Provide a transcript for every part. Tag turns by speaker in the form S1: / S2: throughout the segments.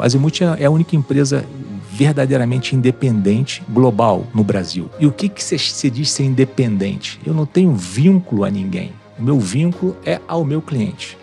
S1: A Azimuth é a única empresa verdadeiramente independente global no Brasil. E o que se diz ser independente? Eu não tenho vínculo a ninguém. O meu vínculo é ao meu cliente.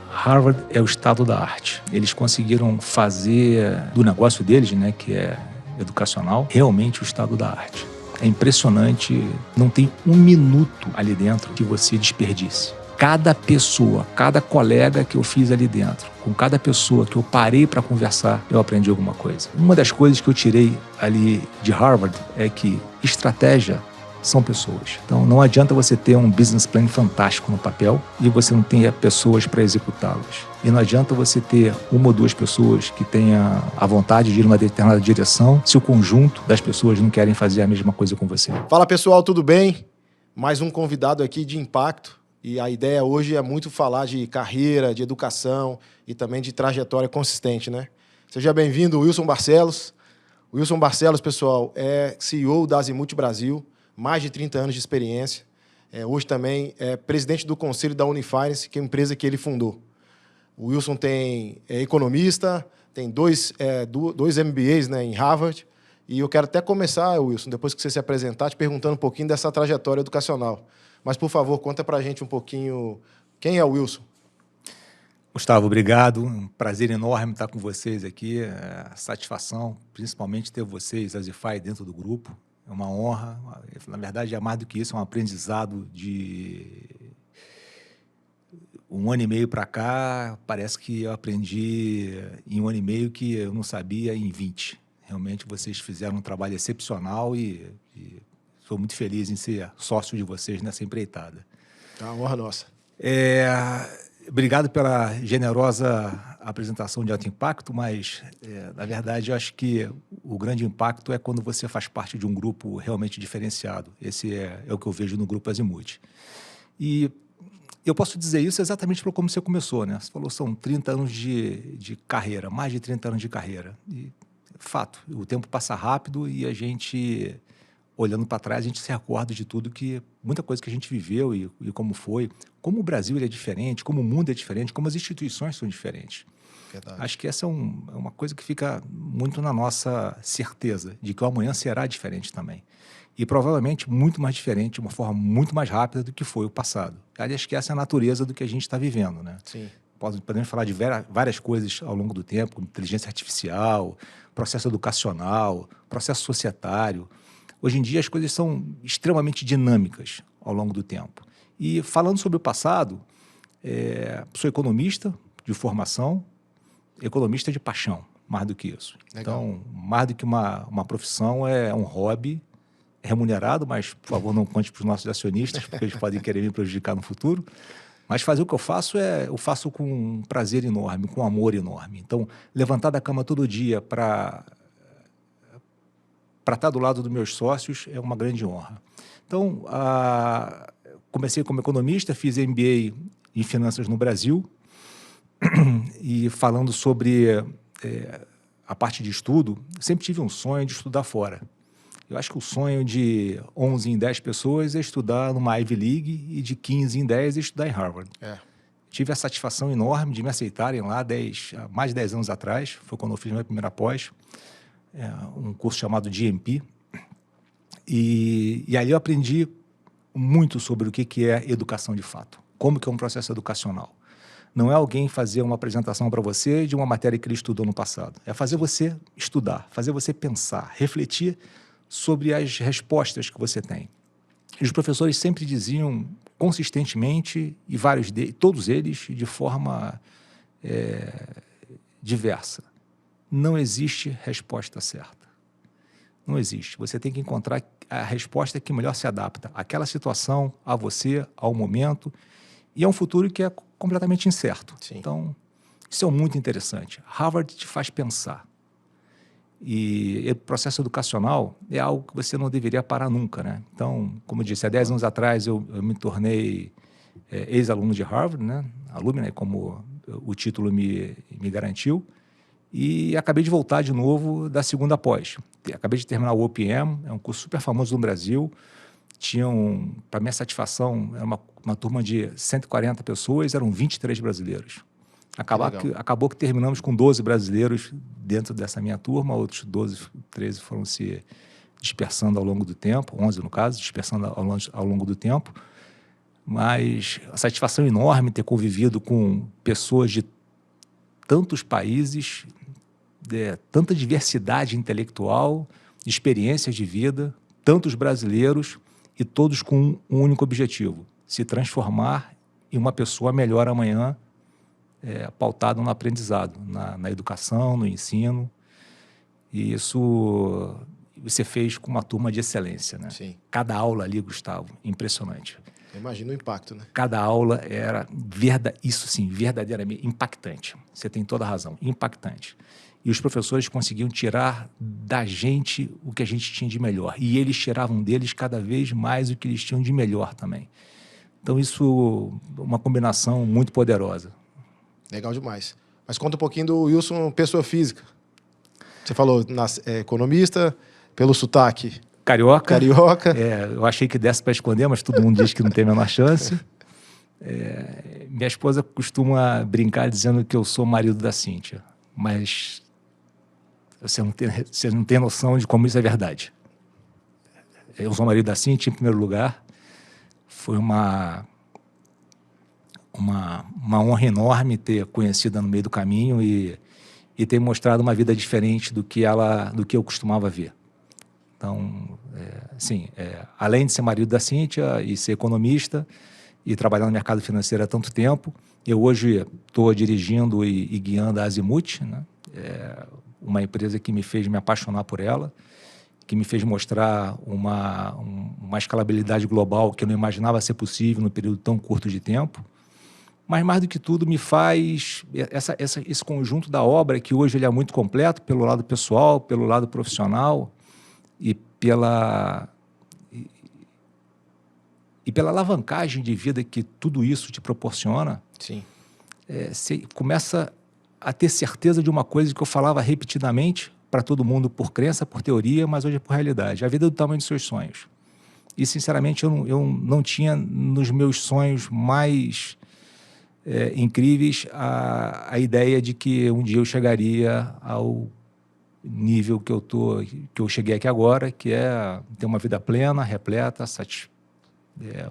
S1: Harvard é o estado da arte. Eles conseguiram fazer do negócio deles, né, que é educacional, realmente o estado da arte. É impressionante, não tem um minuto ali dentro que você desperdice. Cada pessoa, cada colega que eu fiz ali dentro, com cada pessoa que eu parei para conversar, eu aprendi alguma coisa. Uma das coisas que eu tirei ali de Harvard é que estratégia são pessoas. Então não adianta você ter um business plan fantástico no papel e você não tenha pessoas para executá-las. E não adianta você ter uma ou duas pessoas que tenham a vontade de ir numa determinada direção se o conjunto das pessoas não querem fazer a mesma coisa com você.
S2: Fala pessoal, tudo bem? Mais um convidado aqui de impacto. E a ideia hoje é muito falar de carreira, de educação e também de trajetória consistente, né? Seja bem-vindo, Wilson Barcelos. O Wilson Barcelos, pessoal, é CEO da Azimuth Brasil, mais de 30 anos de experiência. Hoje também é presidente do conselho da Unifinance, que é a empresa que ele fundou. O Wilson é economista, tem dois MBAs, né, em Harvard. E eu quero até começar, Wilson, depois que você se apresentar, te perguntando um pouquinho dessa trajetória educacional. Mas, por favor, conta pra gente um pouquinho quem é o Wilson.
S1: Gustavo, obrigado. Um prazer enorme estar com vocês aqui. Satisfação, principalmente ter vocês, a Zify, dentro do grupo. É uma honra. Na verdade, é mais do que isso, é um aprendizado de 1 ano e meio para cá. Parece que eu aprendi em 1 ano e meio que eu não sabia em 20. Realmente, vocês fizeram um trabalho excepcional e sou muito feliz em ser sócio de vocês nessa empreitada.
S2: É uma honra nossa.
S1: Obrigado pela generosa apresentação de alto impacto, mas, na verdade, eu acho que o grande impacto é quando você faz parte de um grupo realmente diferenciado. Esse é o que eu vejo no Grupo Azimuth. E eu posso dizer isso exatamente por como você começou, né? Você falou, são 30 anos de carreira, mais de 30 anos de carreira. E, fato, o tempo passa rápido e a gente, olhando para trás, a gente se recorda de tudo muita coisa que a gente viveu e como foi, como o Brasil é diferente, como o mundo é diferente, como as instituições são diferentes.
S2: Verdade.
S1: Acho que essa é uma coisa que fica muito na nossa certeza, de que o amanhã será diferente também. E provavelmente muito mais diferente, de uma forma muito mais rápida do que foi o passado. Acho que essa é a natureza do que a gente está vivendo, né?
S2: Sim.
S1: Podemos falar de várias coisas ao longo do tempo, como inteligência artificial, processo educacional, processo societário. Hoje em dia as coisas são extremamente dinâmicas ao longo do tempo. E falando sobre o passado, sou economista de formação, economista de paixão, mais do que isso.
S2: Legal.
S1: Então, mais do que uma profissão, é um hobby remunerado, mas, por favor, não conte para os nossos acionistas, porque eles podem querer me prejudicar no futuro. Mas fazer o que eu faço com um prazer enorme, com um amor enorme. Então, levantar da cama todo dia para estar do lado dos meus sócios é uma grande honra. Então, comecei como economista, fiz MBA em Finanças no Brasil, e falando sobre a parte de estudo, sempre tive um sonho de estudar fora. Eu acho que o sonho de 11 em 10 pessoas é estudar numa Ivy League e de 15 em 10 é estudar em Harvard. Tive a satisfação enorme de me aceitarem lá há mais de 10 anos atrás, foi quando eu fiz minha primeira pós, um curso chamado GMP. E ali eu aprendi muito sobre o que é educação de fato, como que é um processo educacional. Não é alguém fazer uma apresentação para você de uma matéria que ele estudou no passado. É fazer você estudar, fazer você pensar, refletir sobre as respostas que você tem. E os professores sempre diziam consistentemente, e todos eles de forma diversa, não existe resposta certa. Não existe. Você tem que encontrar a resposta que melhor se adapta àquela situação, a você, ao momento, e é um futuro que é completamente incerto.
S2: Sim.
S1: Então, isso é muito interessante. Harvard te faz pensar. E o processo educacional é algo que você não deveria parar nunca, né? Então, como eu disse, há 10 anos atrás eu me tornei ex-aluno de Harvard, né? Alumni, como o título me garantiu, e acabei de voltar de novo da segunda pós. Acabei de terminar o OPM, é um curso super famoso no Brasil. Para minha satisfação, era uma turma de 140 pessoas, eram 23 brasileiros. Acabou que terminamos com 12 brasileiros dentro dessa minha turma, outros 12, 13 foram se dispersando ao longo do tempo, 11 no caso, dispersando ao longo do tempo. Mas a satisfação enorme ter convivido com pessoas de tantos países, tanta diversidade intelectual, experiências de vida, tantos brasileiros e todos com um único objetivo: se transformar em uma pessoa melhor amanhã, pautado no aprendizado, na educação, no ensino. E isso você fez com uma turma de excelência, né?
S2: Sim.
S1: Cada aula ali, Gustavo, impressionante.
S2: Eu imagino o impacto, né?
S1: Cada aula era, isso sim, verdadeiramente impactante. Você tem toda a razão, impactante. E os professores conseguiam tirar da gente o que a gente tinha de melhor. E eles tiravam deles cada vez mais o que eles tinham de melhor também. Então, isso é uma combinação muito poderosa.
S2: Legal demais. Mas conta um pouquinho do Wilson, pessoa física. Você falou economista, pelo sotaque.
S1: Carioca.
S2: Carioca.
S1: Eu achei que desse para esconder, mas todo mundo diz que não tem a menor chance. Minha esposa costuma brincar dizendo que eu sou marido da Cíntia. Mas você não tem noção de como isso é verdade. Eu sou marido da Cíntia, em primeiro lugar. Foi uma honra enorme ter conhecido no meio do caminho e ter mostrado uma vida diferente do que eu costumava ver. Então, além de ser marido da Cíntia e ser economista e trabalhar no mercado financeiro há tanto tempo, eu hoje estou dirigindo e guiando a Azimut, né? Uma empresa que me fez me apaixonar por ela, que me fez mostrar uma escalabilidade global que eu não imaginava ser possível num período tão curto de tempo. Mas, mais do que tudo, me faz esse conjunto da obra, que hoje ele é muito completo, pelo lado pessoal, pelo lado profissional e pela alavancagem de vida que tudo isso te proporciona.
S2: Sim.
S1: Você começa a ter certeza de uma coisa que eu falava repetidamente para todo mundo, por crença, por teoria, mas hoje é por realidade: a vida é do tamanho dos seus sonhos. E, sinceramente, eu não tinha nos meus sonhos mais incríveis a ideia de que um dia eu chegaria ao nível que eu cheguei aqui agora, que é ter uma vida plena, repleta,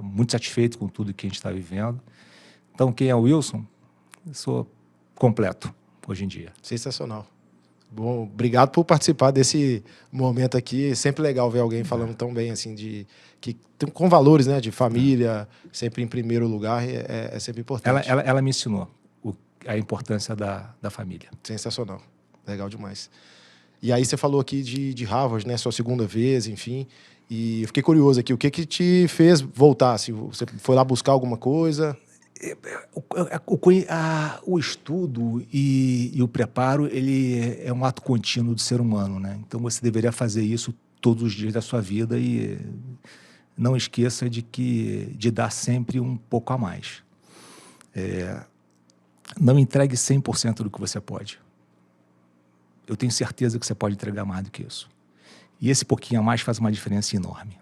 S1: muito satisfeito com tudo que a gente está vivendo. Então, quem é o Wilson? Eu sou completo hoje em dia.
S2: Sensacional. Bom, obrigado por participar desse momento aqui. É sempre legal ver alguém falando tão bem assim, com valores, né, de família, sempre em primeiro lugar, é sempre importante.
S1: Ela me ensinou a importância da família.
S2: Sensacional. Legal demais. E aí você falou aqui de Harvard, né, sua segunda vez, enfim, e eu fiquei curioso aqui, o que te fez voltar? Assim, você foi lá buscar alguma coisa? O estudo e o preparo, ele é um ato contínuo do ser humano, né? Então você deveria fazer isso todos os dias da sua vida e não esqueça de dar sempre um pouco a mais. Não entregue 100% do que você pode. Eu tenho certeza que você pode entregar mais do que isso. E esse pouquinho a mais faz uma diferença enorme.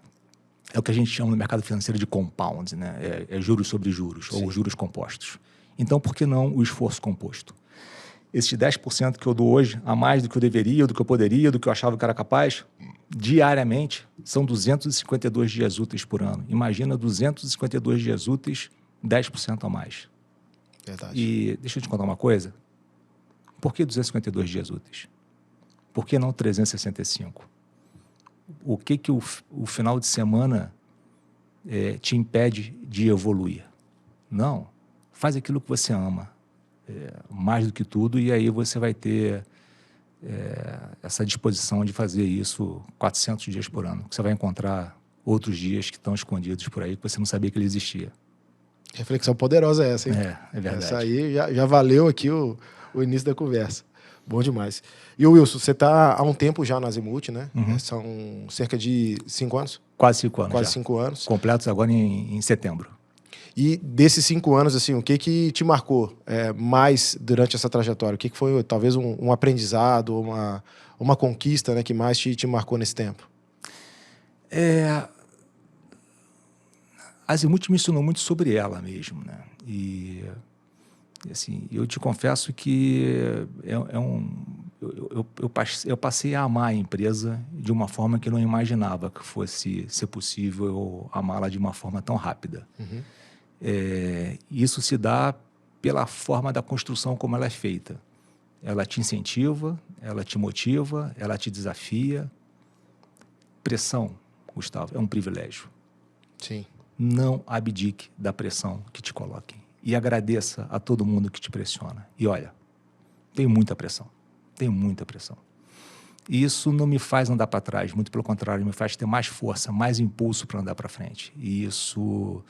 S2: É o que a gente chama no mercado financeiro de compound, né? Juros sobre juros, Sim. Ou juros compostos. Então, por que não o esforço composto? Esse 10% que eu dou hoje, a mais do que eu deveria, do que eu poderia, do que eu achava que era capaz, diariamente, são 252 dias úteis por ano. Imagina 252 dias úteis, 10% a mais. Verdade.
S1: E deixa eu te contar uma coisa. Por que 252 dias úteis? Por que não 365? O que o final de semana te impede de evoluir? Não. Faz aquilo que você ama, mais do que tudo, e aí você vai ter essa disposição de fazer isso 400 dias por ano. Você vai encontrar outros dias que estão escondidos por aí, que você não sabia que ele existia.
S2: Reflexão poderosa essa, hein?
S1: É verdade.
S2: Essa aí já valeu aqui o início da conversa. Bom demais. E o Wilson, você está há um tempo já na Azimut, né?
S1: Uhum.
S2: São cerca de 5 anos?
S1: Quase 5 anos.
S2: Quase
S1: já.
S2: 5 anos.
S1: Completos agora em setembro.
S2: E desses 5 anos, assim, o que te marcou mais durante essa trajetória? O que foi talvez um aprendizado, uma conquista, né, que mais te marcou nesse tempo?
S1: A Azimut me ensinou muito sobre ela mesmo, né? E Assim, eu te confesso que eu passei a amar a empresa de uma forma que eu não imaginava que fosse ser possível eu amá-la de uma forma tão rápida.
S2: Uhum.
S1: Isso se dá pela forma da construção como ela é feita. Ela te incentiva, ela te motiva, ela te desafia. Pressão, Gustavo, é um privilégio.
S2: Sim.
S1: Não abdique da pressão que te coloquem. E agradeça a todo mundo que te pressiona. E olha, tenho muita pressão. E isso não me faz andar para trás, muito pelo contrário, me faz ter mais força, mais impulso para andar para frente. E isso,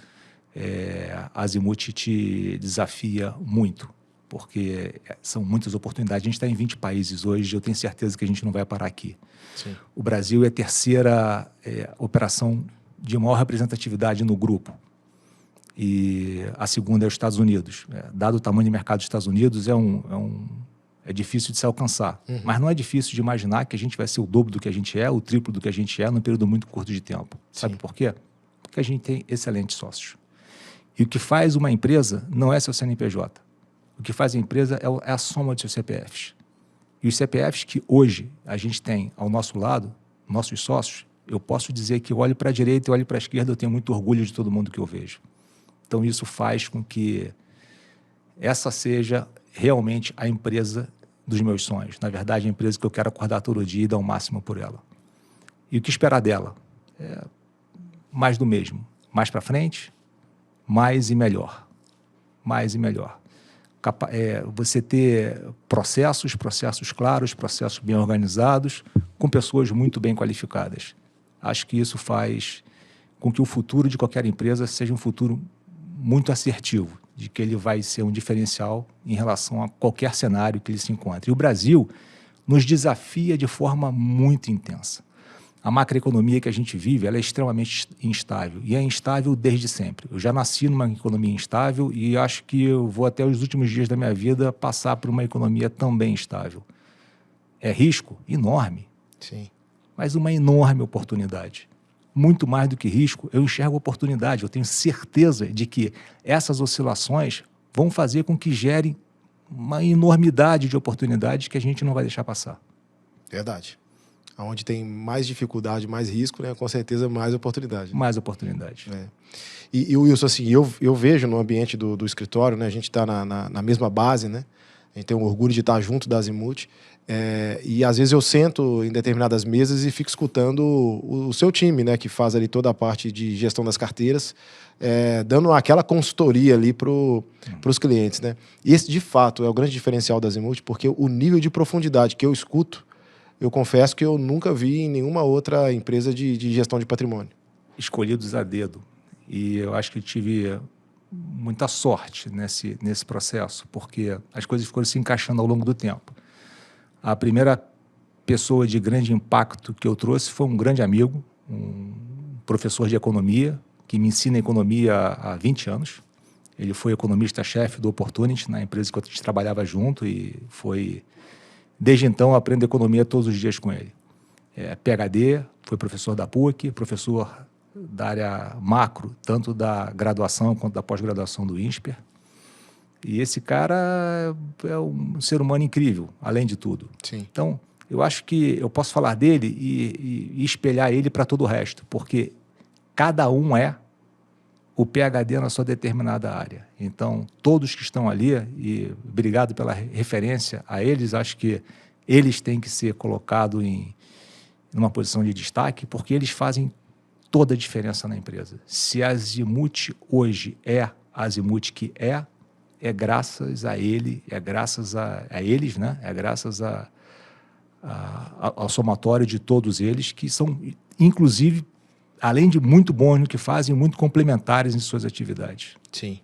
S1: a Azimuth te desafia muito, porque são muitas oportunidades. A gente está em 20 países hoje, eu tenho certeza que a gente não vai parar aqui.
S2: Sim.
S1: O Brasil é a terceira operação de maior representatividade no grupo. E a segunda é os Estados Unidos. Dado o tamanho de mercado dos Estados Unidos, é difícil de se alcançar.
S2: Uhum.
S1: Mas não é difícil de imaginar que a gente vai ser o dobro do que a gente é, o triplo do que a gente é, num período muito curto de tempo. Sabe por quê? Porque a gente tem excelentes sócios. E o que faz uma empresa não é seu CNPJ. O que faz a empresa é a soma de seus CPFs. E os CPFs que hoje a gente tem ao nosso lado, nossos sócios, eu posso dizer que eu olho para a direita e olho para a esquerda, eu tenho muito orgulho de todo mundo que eu vejo. Então, isso faz com que essa seja realmente a empresa dos meus sonhos. Na verdade, a empresa que eu quero acordar todo dia e dar o máximo por ela. E o que esperar dela? Mais do mesmo. Mais para frente, mais e melhor. Mais e melhor. Você ter processos claros, processos bem organizados, com pessoas muito bem qualificadas. Acho que isso faz com que o futuro de qualquer empresa seja um futuro muito assertivo, de que ele vai ser um diferencial em relação a qualquer cenário que ele se encontre. E o Brasil nos desafia de forma muito intensa. A macroeconomia que a gente vive, ela é extremamente instável, e é instável desde sempre. Eu já nasci numa economia instável e acho que eu vou até os últimos dias da minha vida passar por uma economia também instável. É risco? Enorme.
S2: Sim.
S1: Mas uma enorme oportunidade. Muito mais do que risco, eu enxergo oportunidade. Eu tenho certeza de que essas oscilações vão fazer com que gerem uma enormidade de oportunidades que a gente não vai deixar passar.
S2: Verdade. Onde tem mais dificuldade, mais risco, né? Com certeza mais oportunidade.
S1: Mais oportunidade.
S2: E Wilson, assim, eu vejo no ambiente do escritório, né? A gente está na mesma base, né? A gente tem um orgulho de estar junto da Azimuth. E às vezes eu sento em determinadas mesas e fico escutando o seu time, né, que faz ali toda a parte de gestão das carteiras, dando aquela consultoria ali para os clientes, né? E esse, de fato, é o grande diferencial da Azimuth, porque o nível de profundidade que eu escuto, eu confesso que eu nunca vi em nenhuma outra empresa de gestão de patrimônio.
S1: Escolhidos a dedo. E eu acho que tive muita sorte nesse processo, porque as coisas foram se encaixando ao longo do tempo. A primeira pessoa de grande impacto que eu trouxe foi um grande amigo, um professor de economia, que me ensina economia há 20 anos. Ele foi economista-chefe do Opportunity, na empresa que a gente trabalhava junto, e foi... Desde então, eu aprendo economia todos os dias com ele. PhD, foi professor da PUC, professor da área macro, tanto da graduação quanto da pós-graduação do INSPER. E esse cara é um ser humano incrível, além de tudo.
S2: Sim.
S1: Então, eu acho que eu posso falar dele e espelhar ele para todo o resto, porque cada um é o PhD na sua determinada área. Então, todos que estão ali, e obrigado pela referência a eles, acho que eles têm que ser colocados em uma posição de destaque, porque eles fazem toda a diferença na empresa. Se a Azimuth hoje é a Azimuth que é graças a ele, é graças a eles, né? É graças ao somatório de todos eles, que são, inclusive, além de muito bons no que fazem, muito complementares em suas atividades.
S2: Sim.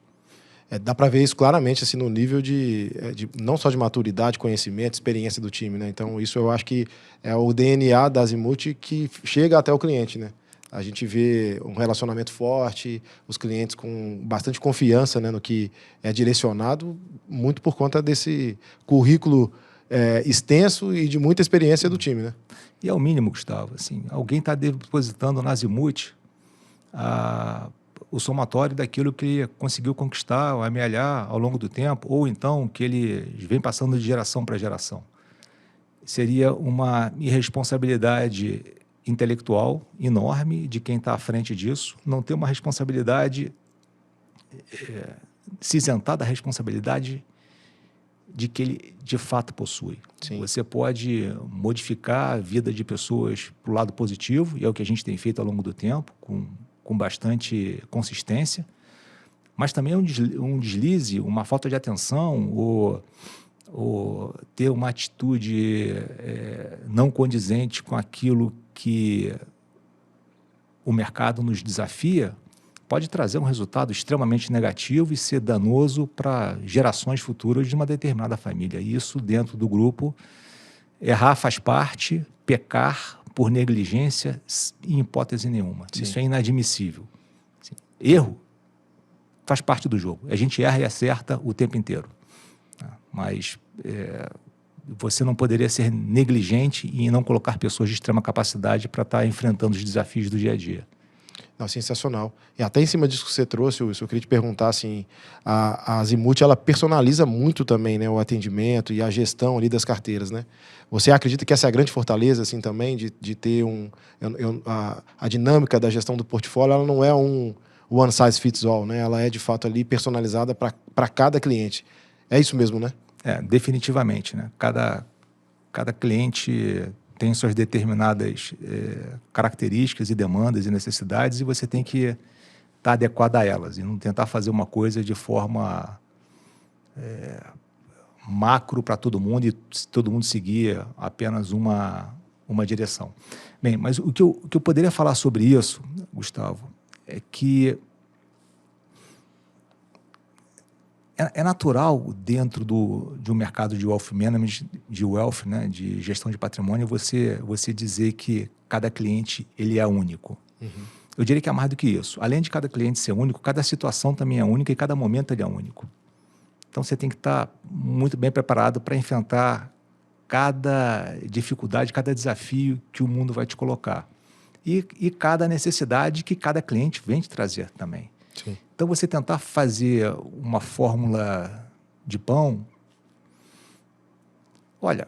S2: Dá para ver isso claramente assim, no nível de não só de maturidade, conhecimento, experiência do time, né? Então, isso eu acho que é o DNA da Azimuth que chega até o cliente, né? A gente vê um relacionamento forte, os clientes com bastante confiança, né, no que é direcionado, muito por conta desse currículo extenso e de muita experiência do time, né?
S1: E é o mínimo, Gustavo. Assim, alguém está depositando na Azimuth o somatório daquilo que ele conseguiu conquistar, ou amealhar ao longo do tempo, ou então que ele vem passando de geração para geração. Seria uma irresponsabilidade intelectual enorme de quem está à frente disso, não ter uma responsabilidade, se isentar da responsabilidade de que ele de fato possui.
S2: Sim.
S1: Você pode modificar a vida de pessoas para o lado positivo, e é o que a gente tem feito ao longo do tempo, com bastante consistência, mas também um deslize, uma falta de atenção, ou ter uma atitude não condizente com aquilo que o mercado nos desafia, pode trazer um resultado extremamente negativo e ser danoso para gerações futuras de uma determinada família. E isso, dentro do grupo, errar faz parte, pecar por negligência, em hipótese nenhuma.
S2: Sim.
S1: Isso é inadmissível. Assim, erro faz parte do jogo. A gente erra e acerta o tempo inteiro. Mas você não poderia ser negligente e não colocar pessoas de extrema capacidade para estar enfrentando os desafios do dia a dia.
S2: Não, sensacional. E até em cima disso que você trouxe, Wilson, eu queria te perguntar, assim, a Azimuth, ela personaliza muito também, né, o atendimento e a gestão ali das carteiras, né? Você acredita que essa é a grande fortaleza, assim, também, de ter a dinâmica da gestão do portfólio, ela não é um one size fits all, né? Ela é, de fato, ali personalizada para cada cliente. É isso mesmo, né?
S1: Definitivamente, né? Cada cliente tem suas determinadas características e demandas e necessidades, e você tem que estar adequado a elas e não tentar fazer uma coisa de forma macro para todo mundo e todo mundo seguir apenas uma direção. Bem, mas o que eu poderia falar sobre isso, Gustavo, é que é natural dentro de um mercado de wealth management, né, de gestão de patrimônio, você dizer que cada cliente ele é único. Uhum. Eu diria que é mais do que isso. Além de cada cliente ser único, cada situação também é única e cada momento ele é único. Então você tem que estar muito bem preparado para enfrentar cada dificuldade, cada desafio que o mundo vai te colocar. E cada necessidade que cada cliente vem te trazer também.
S2: Sim.
S1: Então, você tentar fazer uma fórmula de pão, olha,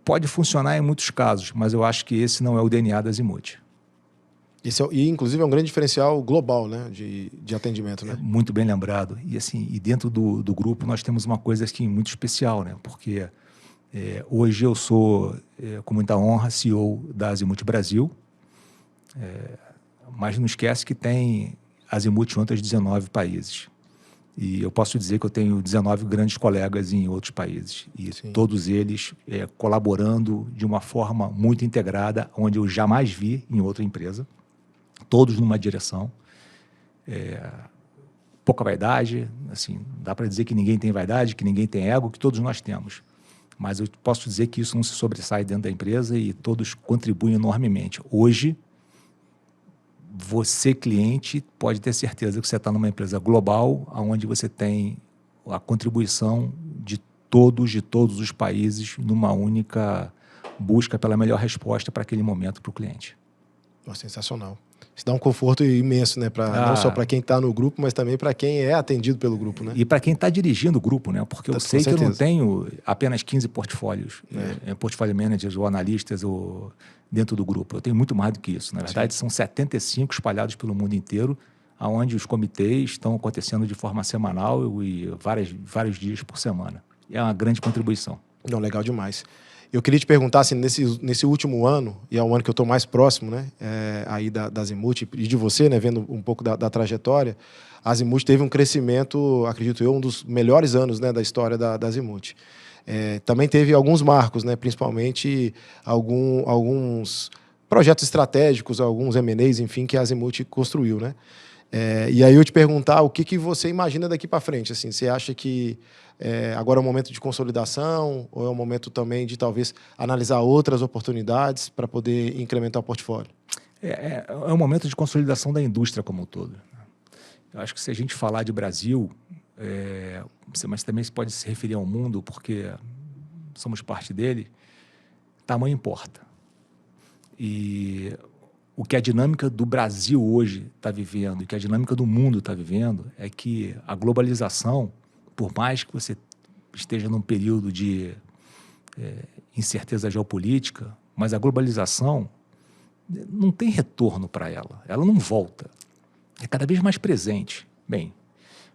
S1: pode funcionar em muitos casos, mas eu acho que esse não é o DNA da Azimuth.
S2: E, inclusive, é um grande diferencial global, né, de atendimento, né?
S1: Muito bem lembrado. E, assim, dentro do grupo nós temos uma coisa assim, muito especial, né? Porque hoje eu sou, com muita honra, CEO da Azimuth Brasil, mas não esquece que tem Azimuth em outros 19 países. E eu posso dizer que eu tenho 19 grandes colegas em outros países. E sim, todos eles colaborando de uma forma muito integrada, onde eu jamais vi em outra empresa. Todos numa direção. Pouca vaidade, assim, dá para dizer que ninguém tem vaidade, que ninguém tem ego, que todos nós temos. Mas eu posso dizer que isso não se sobressai dentro da empresa e todos contribuem enormemente. Hoje, você, cliente, pode ter certeza que você está numa empresa global, onde você tem a contribuição de todos os países numa única busca pela melhor resposta para aquele momento para o cliente.
S2: Nossa, sensacional. Isso dá um conforto imenso, né? Não só para quem está no grupo, mas também para quem é atendido pelo grupo, né?
S1: E para quem está dirigindo o grupo, né? Porque eu sei que eu não tenho apenas 15 portfólios, portfólio managers ou analistas dentro do grupo. Eu tenho muito mais do que isso. Na verdade, são 75 espalhados pelo mundo inteiro, onde os comitês estão acontecendo de forma semanal e vários dias por semana. É uma grande contribuição.
S2: Não, legal demais. Eu queria te perguntar, assim, nesse último ano, e é o ano que eu estou mais próximo, né, aí da Azimuth e de você, né, vendo um pouco da trajetória, a Azimuth teve um crescimento, acredito eu, um dos melhores anos, né, da história da Azimuth. Também teve alguns marcos, né, principalmente alguns projetos estratégicos, alguns M&As, enfim, que a Azimuth construiu, né? E aí eu te perguntar o que você imagina daqui para frente, assim, você acha que agora é um momento de consolidação ou é um momento também de talvez analisar outras oportunidades para poder incrementar o portfólio?
S1: É um momento de consolidação da indústria como um todo. Eu acho que se a gente falar de Brasil, mas também se pode se referir ao mundo, porque somos parte dele, tamanho importa. E o que a dinâmica do Brasil hoje está vivendo e que a dinâmica do mundo está vivendo é que a globalização, por mais que você esteja num período de incerteza geopolítica, mas a globalização não tem retorno para ela não volta, é cada vez mais presente. Bem,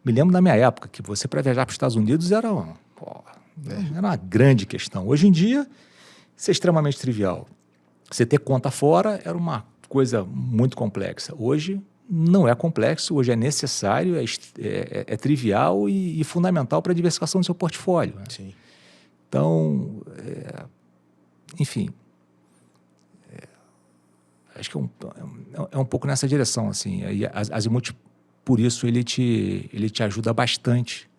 S1: me lembro da minha época que você, para viajar para os Estados Unidos, era uma grande questão. Hoje em dia, isso é extremamente trivial. Você ter conta fora era uma coisa muito complexa. Hoje não é complexo, hoje é necessário, é trivial e fundamental para a diversificação do seu portfólio. Né?
S2: Sim.
S1: Então, enfim, acho que é um pouco nessa direção. Assim. Azimuth, por isso, ele te ajuda bastante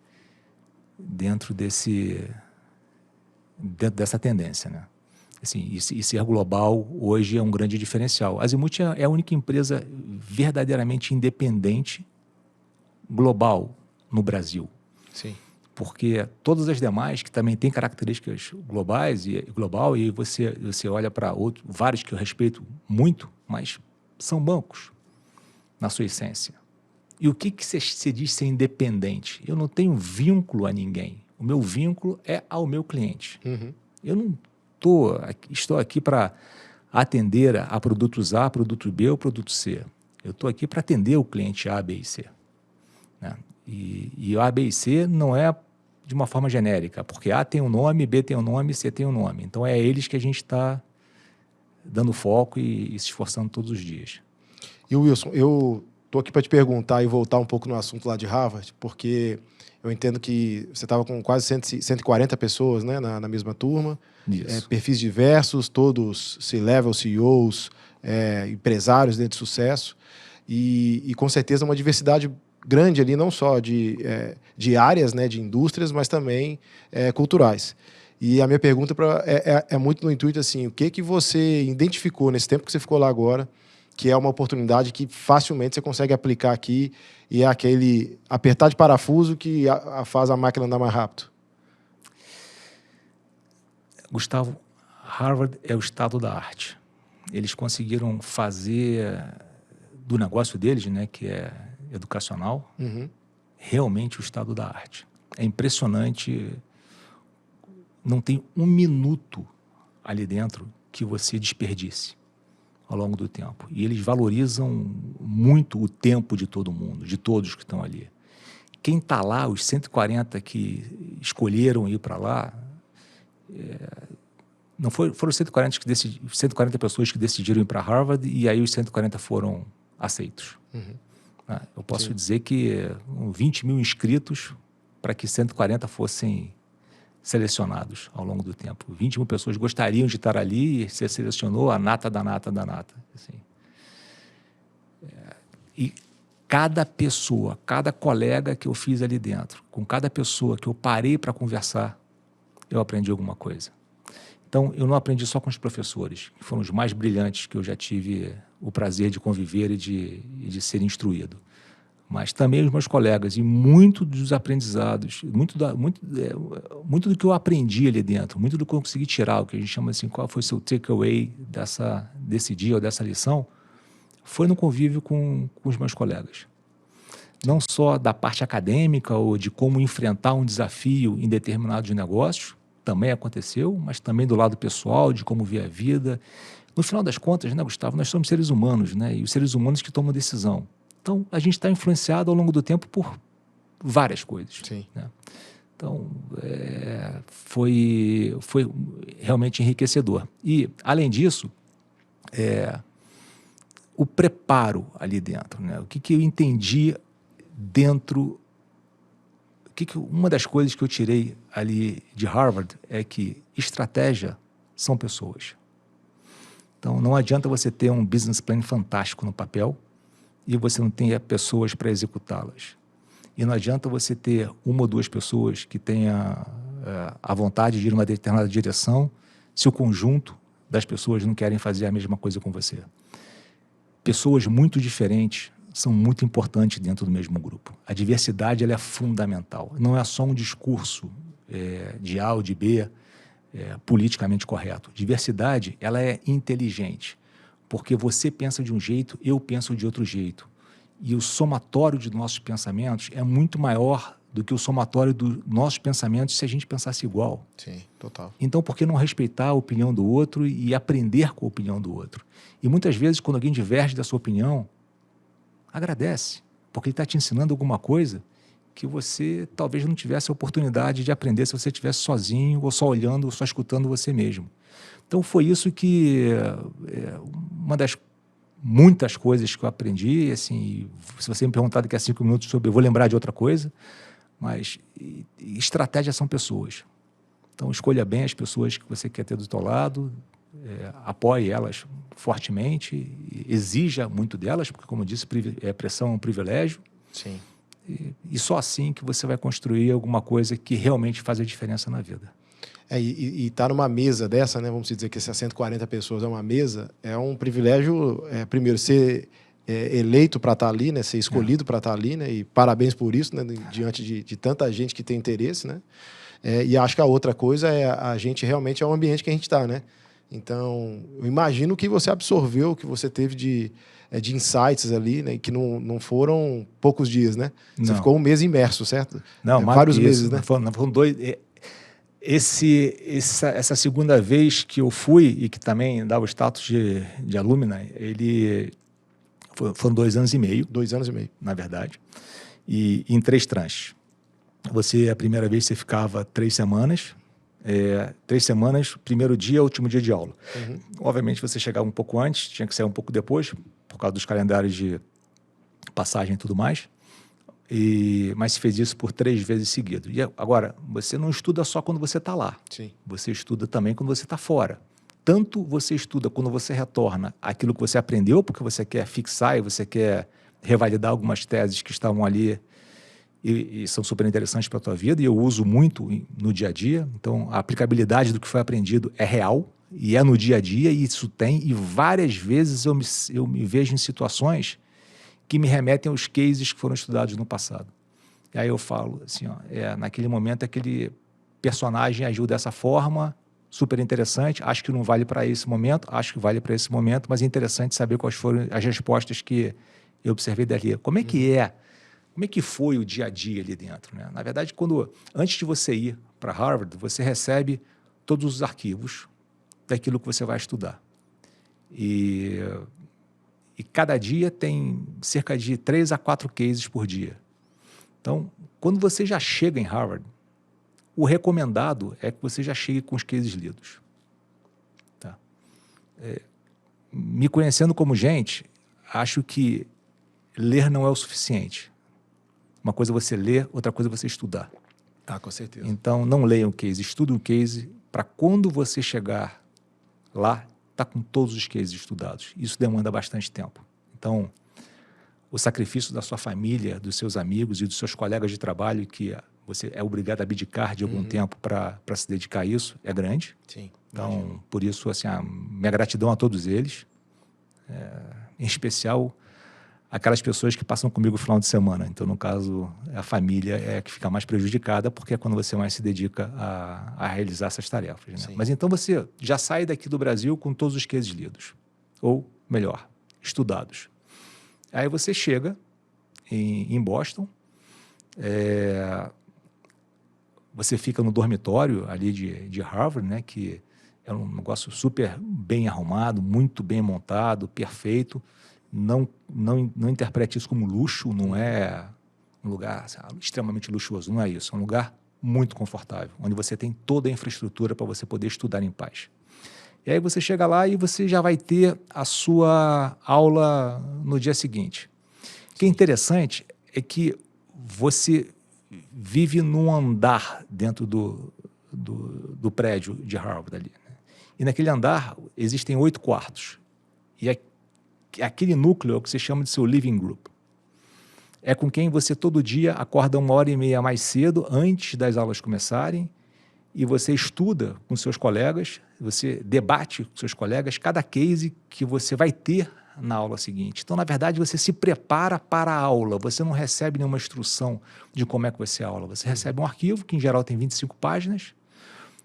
S1: dentro dessa tendência, né? Assim, e ser global hoje é um grande diferencial. A Azimuth é a única empresa verdadeiramente independente global no Brasil.
S2: Sim.
S1: Porque todas as demais, que também têm características globais e global, e você olha para vários que eu respeito muito, mas são bancos na sua essência. E o que se diz ser independente? Eu não tenho vínculo a ninguém. O meu vínculo é ao meu cliente.
S2: Uhum.
S1: Eu não estou aqui para atender a produtos A, produto B ou produto C. Eu estou aqui para atender o cliente A, B e C. Né? E A, B e C não é de uma forma genérica, porque A tem um nome, B tem um nome, C tem um nome. Então, é eles que a gente está dando foco e se esforçando todos os dias.
S2: E Wilson, eu estou aqui para te perguntar e voltar um pouco no assunto lá de Harvard, porque eu entendo que você estava com quase 140 pessoas, né, na mesma turma.
S1: Isso.
S2: Perfis diversos, todos C-level, CEOs, empresários de sucesso. E com certeza uma diversidade grande ali, não só de áreas, né, de indústrias, mas também culturais. E a minha pergunta é muito no intuito assim, o que você identificou nesse tempo que você ficou lá agora, que é uma oportunidade que facilmente você consegue aplicar aqui e é aquele apertar de parafuso que faz a máquina andar mais rápido?
S1: Gustavo, Harvard é o estado da arte. Eles conseguiram fazer do negócio deles, né, que é educacional, realmente o estado da arte. É impressionante. Não tem um minuto ali dentro que você desperdice ao longo do tempo. E eles valorizam muito o tempo de todo mundo, de todos que estão ali. Quem está lá, os 140 que escolheram ir para lá, não foram 140 pessoas que decidiram ir para Harvard e aí os 140 foram aceitos. Eu posso dizer que 20 mil inscritos para que 140 fossem selecionados ao longo do tempo. 20 mil pessoas gostariam de estar ali e você selecionou a nata da nata da nata. Assim. E cada pessoa, cada colega que eu fiz ali dentro, com cada pessoa que eu parei para conversar, eu aprendi alguma coisa. Então, eu não aprendi só com os professores, que foram os mais brilhantes que eu já tive o prazer de conviver e de ser instruído. Mas também os meus colegas, e muito dos aprendizados, muito do que eu aprendi ali dentro, muito do que eu consegui tirar, o que a gente chama assim, qual foi o seu takeaway desse dia ou dessa lição, foi no convívio com os meus colegas. Não só da parte acadêmica ou de como enfrentar um desafio em determinados negócios, também aconteceu, mas também do lado pessoal, de como ver a vida. No final das contas, né, Gustavo, nós somos seres humanos, né, e os seres humanos que tomam decisão. Então, a gente está influenciado ao longo do tempo por várias coisas.
S2: Sim.
S1: Né? Então, foi realmente enriquecedor. E, além disso, o preparo ali dentro. Né? O que eu entendi dentro... Uma das coisas que eu tirei ali de Harvard é que estratégia são pessoas. Então, não adianta você ter um business plan fantástico no papel e você não tenha pessoas para executá-las. E não adianta você ter uma ou duas pessoas que tenha a vontade de ir em uma determinada direção se o conjunto das pessoas não querem fazer a mesma coisa com você. Pessoas muito diferentes são muito importantes dentro do mesmo grupo. A diversidade ela é fundamental. Não é só um discurso de A ou de B politicamente correto. Diversidade ela é inteligente. porque você pensa de um jeito, eu penso de outro jeito. E o somatório de nossos pensamentos é muito maior do que o somatório dos nossos pensamentos se a gente pensasse igual.
S2: Sim, total.
S1: Então, por que não respeitar a opinião do outro e aprender com a opinião do outro? E muitas vezes, quando alguém diverge da sua opinião, agradece, porque ele está te ensinando alguma coisa que você talvez não tivesse a oportunidade de aprender se você estivesse sozinho ou só olhando ou só escutando você mesmo. Então, foi isso que uma das muitas coisas que eu aprendi. Assim, se você me perguntar daqui a 5 minutos sobre, eu vou lembrar de outra coisa, mas estratégia são pessoas. Então, escolha bem as pessoas que você quer ter do seu lado, apoie elas fortemente, exija muito delas, porque, como eu disse, pressão é um privilégio.
S2: Sim.
S1: E só assim que você vai construir alguma coisa que realmente faz a diferença na vida.
S2: E estar numa mesa dessa, né? Vamos dizer que essas 140 pessoas é uma mesa, é um privilégio, primeiro, ser eleito para estar ali, né? Ser escolhido para estar ali, né? E parabéns por isso, né? Diante de tanta gente que tem interesse, né? E acho que a outra coisa a gente realmente é o ambiente que a gente está, né? Então, eu imagino que você absorveu, que você teve de insights ali, né? Que não foram poucos dias, né? Você ficou um mês imerso, certo?
S1: Não,
S2: vários meses, né?
S1: Foram 2... Essa segunda vez que eu fui, e que também dava o status de alumna, foram 2 anos e meio.
S2: 2 anos e meio.
S1: Na verdade. E em 3 tranches. A primeira vez você ficava 3 semanas. 3 semanas, primeiro dia, último dia de aula. Uhum. Obviamente você chegava um pouco antes, tinha que sair um pouco depois, por causa dos calendários de passagem e tudo mais. Mas se fez isso por 3 vezes seguidas. E agora, você não estuda só quando você está lá.
S2: Sim.
S1: Você estuda também quando você está fora. Tanto você estuda quando você retorna aquilo que você aprendeu, porque você quer fixar e você quer revalidar algumas teses que estavam ali e são super interessantes para a tua vida, e eu uso muito no dia a dia. Então, a aplicabilidade do que foi aprendido é real, e é no dia a dia, e isso tem. E várias vezes eu me vejo em situações que me remetem aos cases que foram estudados no passado. E aí eu falo assim, naquele momento aquele personagem agiu dessa forma, super interessante, acho que não vale para esse momento, acho que vale para esse momento, mas é interessante saber quais foram as respostas que eu observei dali. Como é que foi o dia a dia ali dentro, né? Na verdade, antes de você ir para Harvard, você recebe todos os arquivos daquilo que você vai estudar. E cada dia tem cerca de 3 a 4 cases por dia. Então, quando você já chega em Harvard, o recomendado é que você já chegue com os cases lidos. Tá? Me conhecendo como gente, acho que ler não é o suficiente. Uma coisa é você ler, outra coisa é você estudar.
S2: Com certeza.
S1: Então, não leiam o case, estudem o case, para quando você chegar lá, está com todos os cases estudados. Isso demanda bastante tempo. Então, o sacrifício da sua família, dos seus amigos e dos seus colegas de trabalho, que você é obrigado a abdicar de algum tempo para se dedicar a isso, é grande.
S2: Sim.
S1: Então,
S2: imagino.
S1: por isso, assim, minha gratidão a todos eles, em especial aquelas pessoas que passam comigo no final de semana. Então, no caso, a família é que fica mais prejudicada, porque é quando você mais se dedica a realizar essas tarefas. Né? Mas então você já sai daqui do Brasil com todos os cases lidos. Ou, melhor, estudados. Aí você chega em Boston, você fica no dormitório ali de Harvard, né, que é um negócio super bem arrumado, muito bem montado, perfeito. Não interprete isso como luxo, não é um lugar extremamente luxuoso, não é isso. É um lugar muito confortável, onde você tem toda a infraestrutura para você poder estudar em paz. E aí você chega lá e você já vai ter a sua aula no dia seguinte. O que é interessante é que você vive num andar dentro do prédio de Harvard ali, né? E naquele andar existem 8 quartos. E aquele núcleo é o que você chama de seu living group. É com quem você todo dia acorda 1h30 mais cedo, antes das aulas começarem, e você estuda com seus colegas, você debate com seus colegas cada case que você vai ter na aula seguinte. Então, na verdade, você se prepara para a aula, você não recebe nenhuma instrução de como é que vai ser a aula. Você recebe um arquivo, que em geral tem 25 páginas,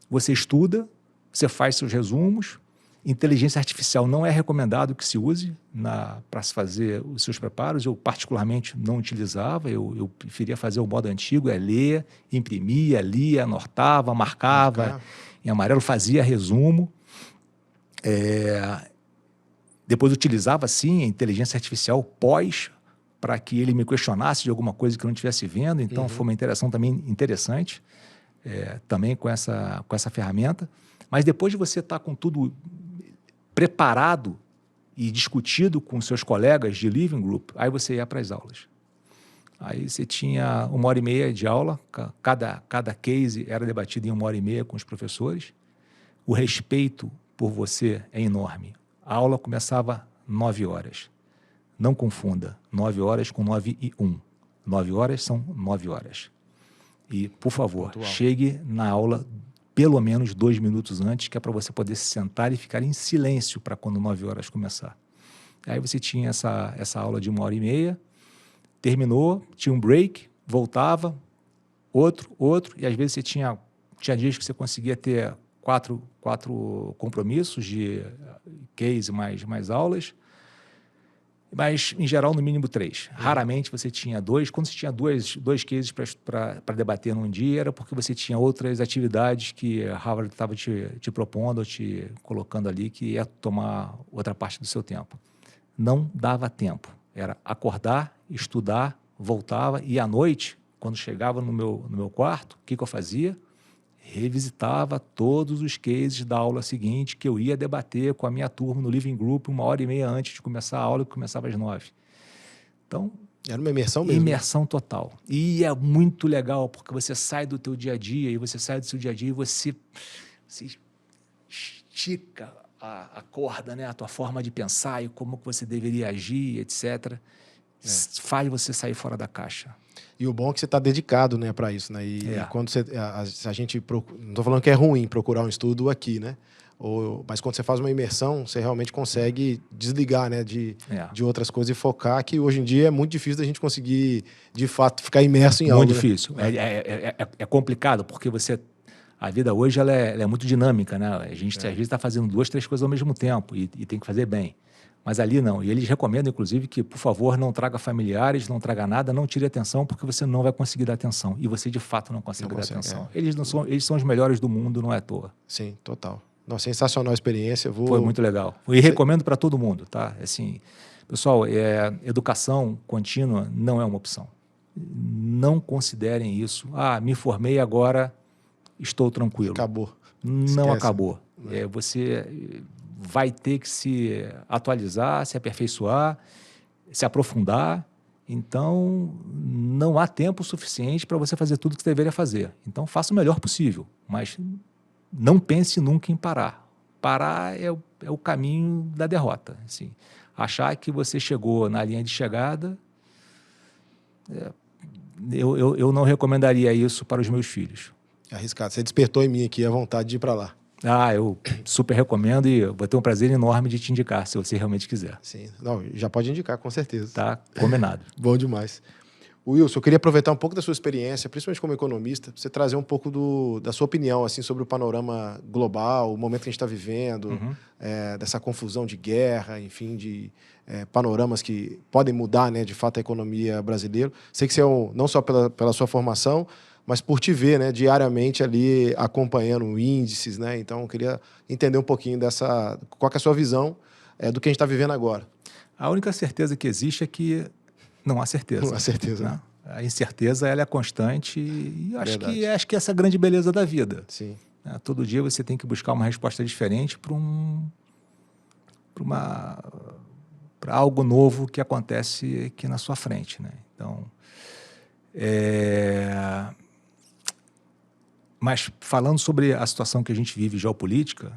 S1: você estuda, você faz seus resumos, Inteligência artificial não é recomendado que se use para se fazer os seus preparos. Eu, particularmente, não utilizava. Eu preferia fazer o modo antigo, ler, imprimia, lia, anotava, marcava em amarelo, fazia resumo. Depois utilizava, sim, a inteligência artificial para que ele me questionasse de alguma coisa que eu não estivesse vendo. Então, foi uma interação também interessante, também com essa ferramenta. Mas depois de você estar com tudo preparado e discutido com seus colegas de living group, aí você ia para as aulas. Aí você tinha 1h30 de aula, cada case era debatido em 1h30 com os professores. O respeito por você é enorme. A aula começava 9 horas. Não confunda 9 horas com 9h01. 9 horas são 9 horas. E, por favor, chegue na aula pelo menos 2 minutos antes, que é para você poder se sentar e ficar em silêncio para quando 9 horas começar. Aí você tinha essa aula de 1h30, terminou, tinha um break, voltava, outro, e às vezes você tinha dias que você conseguia ter quatro compromissos de case mais aulas, mas, em geral, no mínimo 3. Raramente você tinha 2. Quando você tinha dois cases para debater num dia, era porque você tinha outras atividades que a Harvard estava te propondo, ou te colocando ali, que ia tomar outra parte do seu tempo. Não dava tempo. Era acordar, estudar, voltava, e à noite, quando chegava no meu quarto, o que eu fazia? Revisitava todos os cases da aula seguinte que eu ia debater com a minha turma no living group 1h30 antes de começar a aula, que começava às 9. Então,
S2: era uma imersão mesmo?
S1: Imersão total. E é muito legal, porque você sai do teu dia a dia, e você estica a corda, né? A tua forma de pensar e como que você deveria agir, etc. Faz você sair fora da caixa.
S2: E o bom é que você está dedicado, né, para isso, né? E quando a gente não estou falando que é ruim procurar um estudo aqui, né? Mas quando você faz uma imersão, você realmente consegue desligar, né, de outras coisas e focar, que hoje em dia é muito difícil da gente conseguir, de fato, ficar imerso em algo.
S1: Muito difícil. Né? É complicado, porque a vida hoje ela é muito dinâmica, né? A gente às vezes está fazendo 2, 3 coisas ao mesmo tempo e tem que fazer bem. Mas ali não. E eles recomendam, inclusive, que, por favor, não traga familiares, não traga nada, não tire atenção, porque você não vai conseguir dar atenção. E você, de fato, não consegue dar atenção. Eles são os melhores do mundo, não é à toa.
S2: Sim, total. Não, sensacional a experiência.
S1: Foi muito legal. E recomendo para todo mundo, tá? Assim, pessoal, educação contínua não é uma opção. Não considerem isso. Me formei agora, estou tranquilo.
S2: Acabou.
S1: Não acabou. Você vai ter que se atualizar, se aperfeiçoar, se aprofundar. Então, não há tempo suficiente para você fazer tudo o que você deveria fazer. Então, faça o melhor possível, mas não pense nunca em parar. Parar é o caminho da derrota. Assim. Achar que você chegou na linha de chegada, eu não recomendaria isso para os meus filhos.
S2: Arriscado. Você despertou em mim aqui a vontade de ir para lá.
S1: Eu super recomendo e vou ter um prazer enorme de te indicar, se você realmente quiser.
S2: Sim. Não, já pode indicar, com certeza.
S1: Tá combinado.
S2: Bom demais. Wilson, eu queria aproveitar um pouco da sua experiência, principalmente como economista, para você trazer um pouco da sua opinião assim, sobre o panorama global, o momento que a gente está vivendo, dessa confusão de guerra, enfim, de panoramas que podem mudar, né, de fato, a economia brasileira. Sei que você não só pela sua formação, mas por te ver, né, diariamente ali acompanhando índices, né? Então, eu queria entender um pouquinho qual que é a sua visão do que a gente está vivendo agora.
S1: A única certeza que existe é que não há certeza.
S2: Não há certeza.
S1: Né? A incerteza ela é constante e acho que essa é a grande beleza da vida.
S2: Sim.
S1: Todo dia você tem que buscar uma resposta diferente para algo novo que acontece aqui na sua frente. Né? Então, mas falando sobre a situação que a gente vive geopolítica,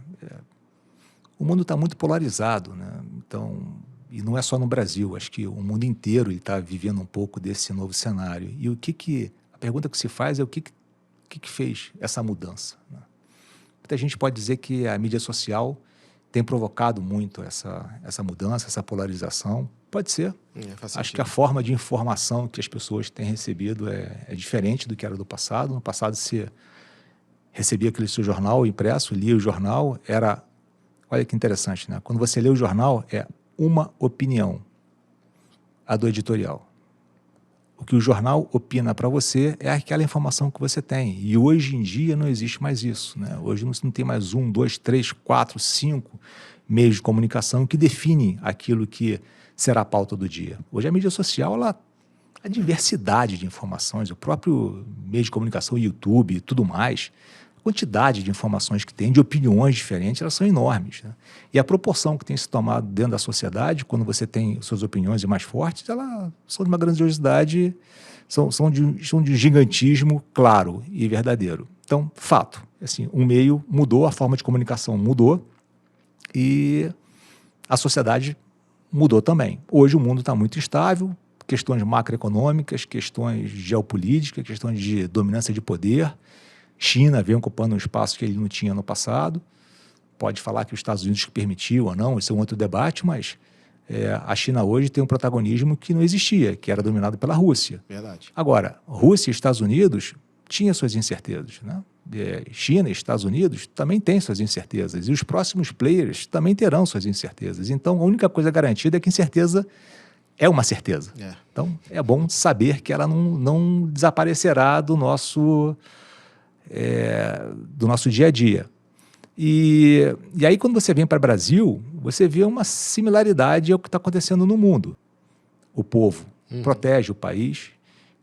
S1: o mundo está muito polarizado, né? Então, e não é só no Brasil, acho que o mundo inteiro está vivendo um pouco desse novo cenário. E a pergunta que se faz é o que fez essa mudança? Né? Muita gente pode dizer que a mídia social tem provocado muito essa mudança, essa polarização. Pode ser. Acho que a forma de informação que as pessoas têm recebido é diferente do que era do passado. No passado, você recebia aquele seu jornal impresso, lia o jornal, era olha que interessante, né? Quando você lê o jornal, é uma opinião, a do editorial. O que o jornal opina para você é aquela informação que você tem. E hoje em dia não existe mais isso, né? Hoje não tem mais 1, 2, 3, 4, 5 meios de comunicação que definem aquilo que será a pauta do dia. Hoje a mídia social, a diversidade de informações, o próprio meio de comunicação, YouTube e tudo mais, a quantidade de informações que tem, de opiniões diferentes, elas são enormes, né? E a proporção que tem se tomado dentro da sociedade, quando você tem suas opiniões mais fortes, elas são de uma grandiosidade, são de gigantismo claro e verdadeiro. Então, fato, assim, um meio mudou, a forma de comunicação mudou e a sociedade mudou também. Hoje o mundo está muito instável, questões macroeconômicas, questões geopolíticas, questões de dominância de poder. China vem ocupando um espaço que ele não tinha no passado. Pode falar que os Estados Unidos permitiu ou não, esse é um outro debate, mas a China hoje tem um protagonismo que não existia, que era dominado pela Rússia.
S2: Verdade.
S1: Agora, Rússia e Estados Unidos tinham suas incertezas, né? China e Estados Unidos também têm suas incertezas, e os próximos players também terão suas incertezas. Então, a única coisa garantida é que incerteza é uma certeza. Então, é bom saber que ela não desaparecerá do nosso dia a dia. E aí, quando você vem para o Brasil, você vê uma similaridade ao que está acontecendo no mundo. O povo protege o país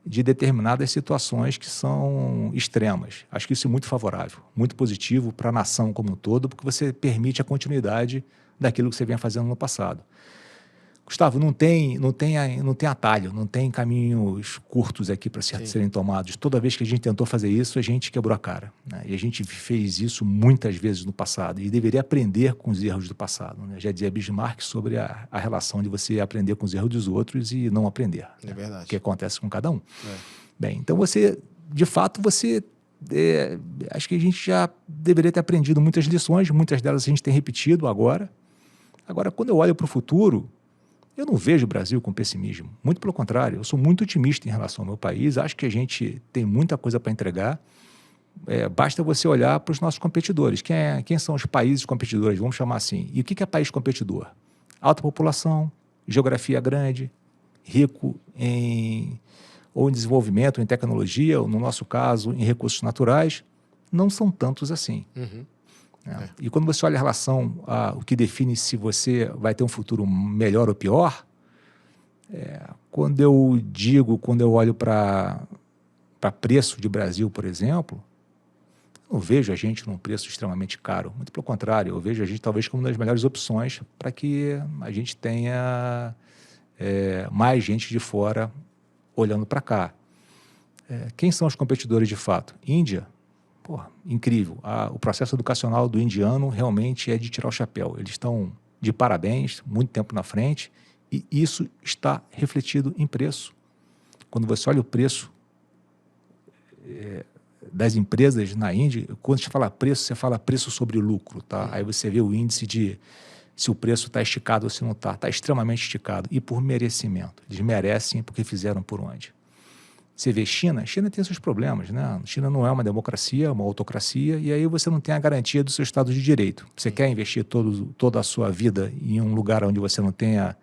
S1: de determinadas situações que são extremas. Acho que isso é muito favorável, muito positivo para a nação como um todo, porque você permite a continuidade daquilo que você vem fazendo no passado. Gustavo, não tem atalho, não tem caminhos curtos aqui para serem tomados. Toda vez que a gente tentou fazer isso, a gente quebrou a cara, né? E a gente fez isso muitas vezes no passado e deveria aprender com os erros do passado, né? Já dizia Bismarck sobre a relação de você aprender com os erros dos outros e não aprender.
S2: É verdade.
S1: O que acontece com cada um. Bem, então de fato, acho que a gente já deveria ter aprendido muitas lições, muitas delas a gente tem repetido agora. Agora, quando eu olho para o futuro, eu não vejo o Brasil com pessimismo. Muito pelo contrário, eu sou muito otimista em relação ao meu país. Acho que a gente tem muita coisa para entregar. Basta você olhar para os nossos competidores. Quem são os países competidores? Vamos chamar assim. E o que é país competidor? Alta população, geografia grande, rico em desenvolvimento, em tecnologia, ou no nosso caso, em recursos naturais. Não são tantos assim. E quando você olha a relação o que define se você vai ter um futuro melhor ou pior, quando eu olho para preço de Brasil, por exemplo, eu não vejo a gente num preço extremamente caro. Muito pelo contrário, eu vejo a gente talvez como uma das melhores opções para que a gente tenha mais gente de fora olhando para cá. Quem são os competidores de fato? Índia. Incrível. O processo educacional do indiano realmente é de tirar o chapéu. Eles estão de parabéns, muito tempo na frente, e isso está refletido em preço. Quando você olha o preço das empresas na Índia, quando você fala preço sobre lucro, tá? Aí você vê o índice de se o preço está esticado ou se não está. Está extremamente esticado. E por merecimento. Eles merecem porque fizeram por onde. Você vê China tem seus problemas, né? China não é uma democracia, é uma autocracia, e aí você não tem a garantia do seu Estado de Direito. Você quer investir toda a sua vida em um lugar onde você não tenha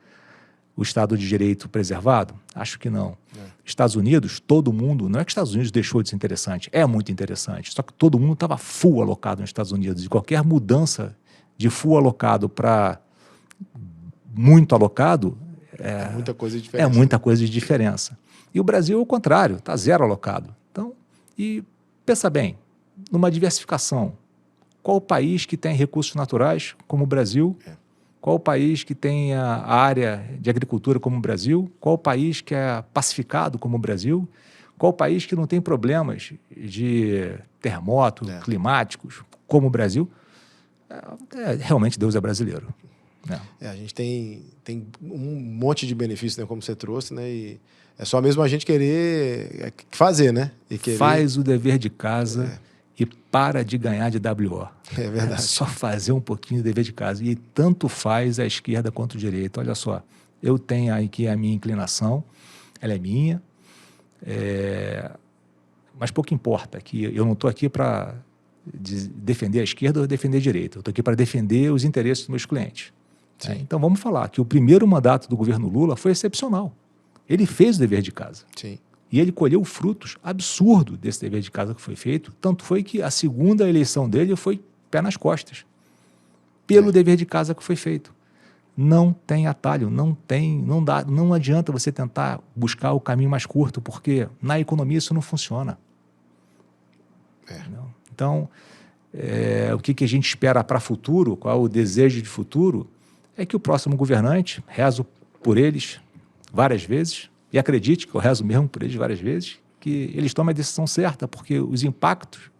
S1: o Estado de Direito preservado? Acho que não. Estados Unidos, todo mundo, não é que os Estados Unidos deixou de ser interessante, é muito interessante, só que todo mundo estava full alocado nos Estados Unidos, e qualquer mudança de full alocado para muito alocado
S2: é muita coisa de diferença.
S1: É muita coisa de diferença. E o Brasil é o contrário, está zero alocado. Então, e pensa bem, numa diversificação, qual o país que tem recursos naturais como o Brasil? Qual o país que tem a área de agricultura como o Brasil? Qual o país que é pacificado como o Brasil? Qual o país que não tem problemas de terremotos climáticos como o Brasil? Realmente Deus é brasileiro.
S2: A gente tem um monte de benefícios, né, como você trouxe, né, e é só mesmo a gente querer fazer, né?
S1: Faz o dever de casa e para de ganhar de WO.
S2: É verdade.
S1: É só fazer um pouquinho de dever de casa. E tanto faz a esquerda quanto a direita. Olha só, eu tenho aqui a minha inclinação, ela é minha, mas pouco importa, que eu não estou aqui para de defender a esquerda ou defender a direita. Eu estou aqui para defender os interesses dos meus clientes. Então, vamos falar que o primeiro mandato do governo Lula foi excepcional. Ele fez o dever de casa.
S2: Sim.
S1: E ele colheu frutos absurdos desse dever de casa que foi feito. Tanto foi que a segunda eleição dele foi pé nas costas. Pelo dever de casa que foi feito. Não tem atalho, não adianta você tentar buscar o caminho mais curto, porque na economia isso não funciona. Então, o que a gente espera para o futuro, qual é o desejo de futuro, é que o próximo governante, rezo por eles várias vezes, e acredite que eu rezo mesmo por eles várias vezes, que eles tomem a decisão certa, porque o impacto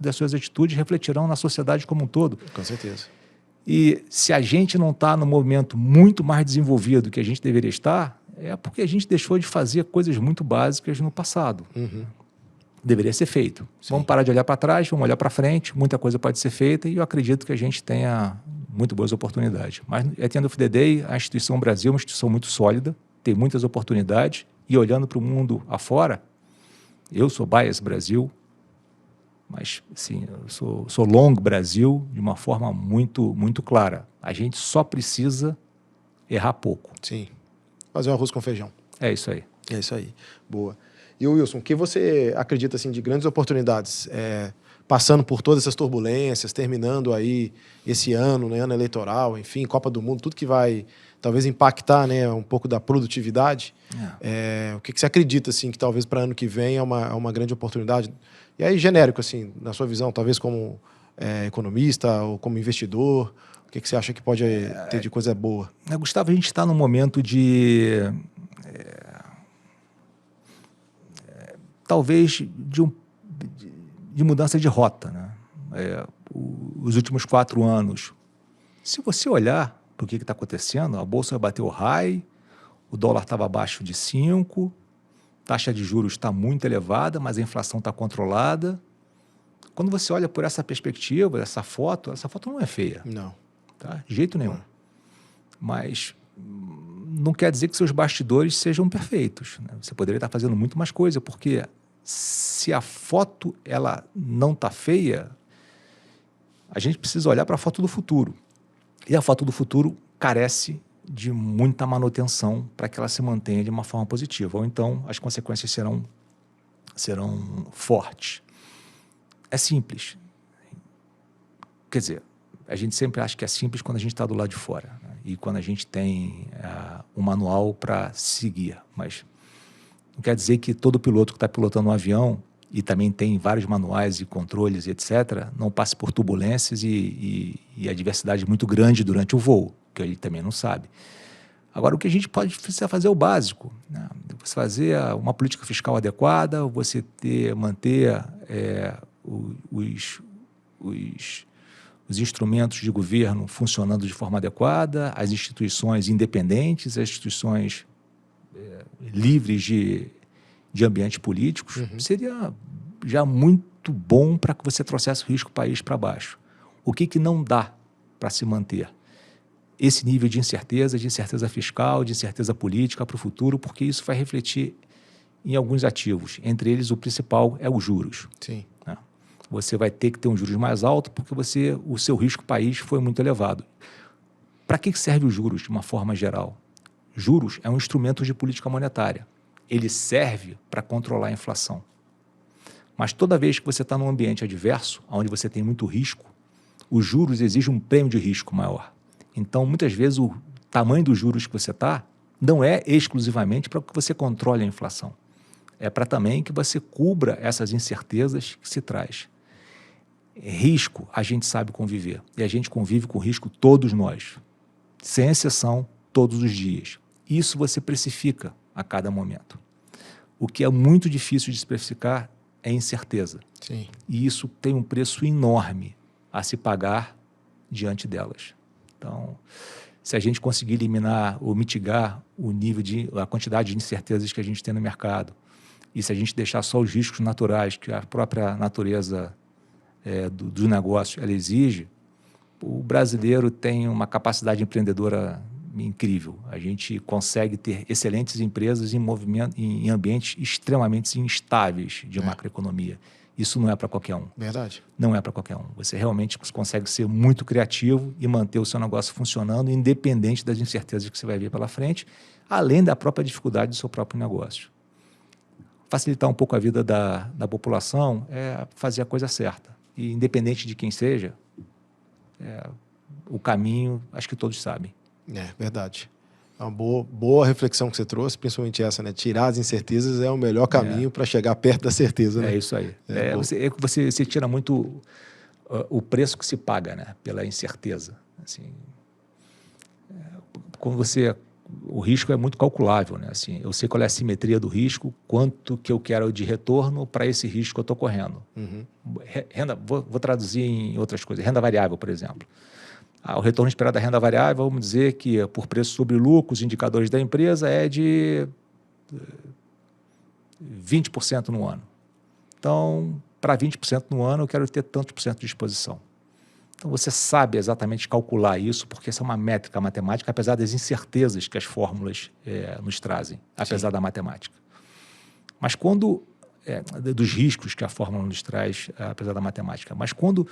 S1: das suas atitudes refletirão na sociedade como um todo.
S2: Com certeza.
S1: E se a gente não está no movimento muito mais desenvolvido do que a gente deveria estar, é porque a gente deixou de fazer coisas muito básicas no passado. Deveria ser feito. Sim. Vamos parar de olhar para trás, vamos olhar para frente, muita coisa pode ser feita e eu acredito que a gente tenha muito boas oportunidades. Mas at the end of the day, a instituição Brasil é uma instituição muito sólida, tem muitas oportunidades e olhando para o mundo afora, eu sou bias Brasil, mas sim, eu sou long Brasil de uma forma muito, muito clara. A gente só precisa errar pouco.
S2: Sim. Fazer um arroz com feijão.
S1: É isso aí.
S2: É isso aí. Boa. E Wilson, o que você acredita assim, de grandes oportunidades, passando por todas essas turbulências, terminando aí esse ano, né, ano eleitoral, enfim, Copa do Mundo, tudo que vai talvez impactar, né, um pouco da produtividade. O que você acredita assim, que talvez para ano que vem é uma grande oportunidade? E aí, genérico, assim, na sua visão, talvez como economista ou como investidor, o que você acha que pode ter de coisa boa?
S1: Gustavo, a gente está num momento de... talvez de mudança de rota, né? Os últimos 4 anos, se você olhar para o que está acontecendo, a Bolsa bateu high, o dólar estava abaixo de 5, taxa de juros está muito elevada, mas a inflação está controlada. Quando você olha por essa perspectiva, essa foto não é feia.
S2: Não.
S1: Tá? De jeito nenhum. Mas não quer dizer que seus bastidores sejam perfeitos, né? Você poderia estar fazendo muito mais coisa, porque se a foto ela não está feia, a gente precisa olhar para a foto do futuro. E a foto do futuro carece de muita manutenção para que ela se mantenha de uma forma positiva. Ou então as consequências serão fortes. É simples. Quer dizer, a gente sempre acha que é simples quando a gente está do lado de fora, né? E quando a gente tem um manual para seguir. Mas não quer dizer que todo piloto que está pilotando um avião e também tem vários manuais e controles, etc., não passe por turbulências e adversidade muito grande durante o voo, que ele também não sabe. Agora, o que a gente pode fazer é o básico, né? Você fazer uma política fiscal adequada, você manter os instrumentos de governo funcionando de forma adequada, as instituições independentes, as instituições livres de ambientes políticos, seria já muito bom para que você trouxesse o risco do país para baixo. O que não dá para se manter? Esse nível de incerteza fiscal, de incerteza política para o futuro, porque isso vai refletir em alguns ativos. Entre eles, o principal é os juros.
S2: Sim.
S1: Né? Você vai ter que ter um juros mais alto porque o seu risco país foi muito elevado. Para que serve os juros de uma forma geral? Juros é um instrumento de política monetária. Ele serve para controlar a inflação. Mas toda vez que você está num ambiente adverso, onde você tem muito risco, os juros exigem um prêmio de risco maior. Então, muitas vezes, o tamanho dos juros que você está não é exclusivamente para que você controle a inflação. É para também que você cubra essas incertezas que se traz. Risco, a gente sabe conviver. E a gente convive com risco todos nós. Sem exceção, todos os dias. Isso você precifica a cada momento. O que é muito difícil de se precificar é incerteza.
S2: Sim. E
S1: isso tem um preço enorme a se pagar diante delas. Então, se a gente conseguir eliminar ou mitigar a quantidade de incertezas que a gente tem no mercado, e se a gente deixar só os riscos naturais que a própria natureza do negócio ela exige, o brasileiro tem uma capacidade empreendedora incrível. A gente consegue ter excelentes empresas em ambientes extremamente instáveis de macroeconomia. Isso não é para qualquer um.
S2: Verdade.
S1: Não é para qualquer um. Você realmente consegue ser muito criativo e manter o seu negócio funcionando, independente das incertezas que você vai ver pela frente, além da própria dificuldade do seu próprio negócio. Facilitar um pouco a vida da população é fazer a coisa certa. E independente de quem seja, o caminho, acho que todos sabem.
S2: É verdade. É uma boa reflexão que você trouxe, principalmente essa, né? Tirar as incertezas é o melhor caminho para chegar perto da certeza, né?
S1: É isso aí. Você tira muito o preço que se paga, né? Pela incerteza. Assim, quando o risco é muito calculável, né? Assim, eu sei qual é a simetria do risco, quanto que eu quero de retorno para esse risco que eu estou correndo.
S2: Uhum.
S1: Renda, vou traduzir em outras coisas. Renda variável, por exemplo. O retorno esperado da renda variável, vamos dizer que por preço sobre lucro, os indicadores da empresa é de 20% no ano. Então, para 20% no ano, eu quero ter tantos por cento de exposição. Então, você sabe exatamente calcular isso, porque essa é uma métrica matemática, apesar das incertezas que as fórmulas nos trazem, apesar da matemática. Mas quando... dos riscos que a fórmula nos traz, apesar da matemática. Mas quando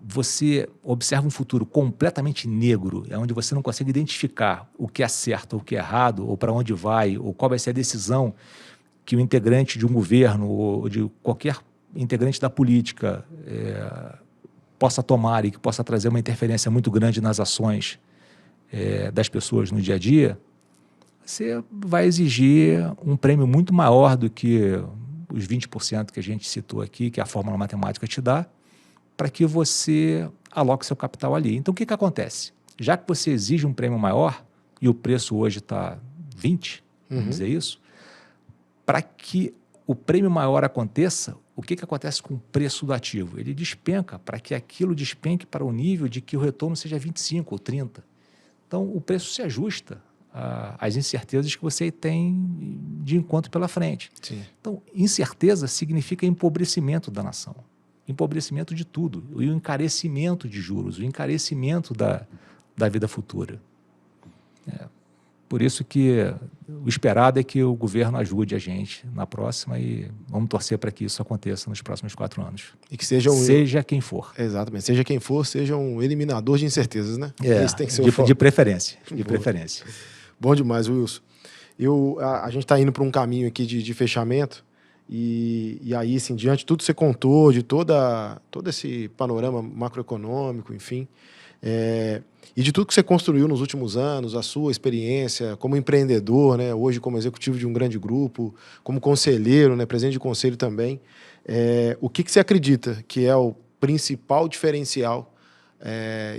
S1: você observa um futuro completamente negro, onde você não consegue identificar o que é certo ou o que é errado, ou para onde vai, ou qual vai ser a decisão que o integrante de um governo ou de qualquer integrante da política possa tomar e que possa trazer uma interferência muito grande nas ações das pessoas no dia a dia, você vai exigir um prêmio muito maior do que os 20% que a gente citou aqui, que a fórmula matemática te dá, para que você aloque seu capital ali. Então, o que acontece? Já que você exige um prêmio maior, e o preço hoje está 20, vamos dizer isso, para que o prêmio maior aconteça, o que acontece com o preço do ativo? Ele despenca, para que aquilo despenque para o nível de que o retorno seja 25 ou 30. Então, o preço se ajusta às incertezas que você tem de encontro pela frente.
S2: Sim.
S1: Então, incerteza significa empobrecimento da nação, empobrecimento de tudo, e o encarecimento de juros, o encarecimento da vida futura. Por isso que o esperado é que o governo ajude a gente na próxima e vamos torcer para que isso aconteça nos próximos 4 anos.
S2: E que seja
S1: seja quem for.
S2: Exatamente. Seja quem for, seja um eliminador de incertezas, né?
S1: Esse tem que ser o foco. De preferência. De preferência.
S2: Bom demais, Wilson. A gente está indo para um caminho aqui de fechamento e aí, assim, diante de tudo que você contou, de todo esse panorama macroeconômico, enfim, e de tudo que você construiu nos últimos anos, a sua experiência como empreendedor, né, hoje como executivo de um grande grupo, como conselheiro, né, presidente de conselho também, o que você acredita que é o principal diferencial,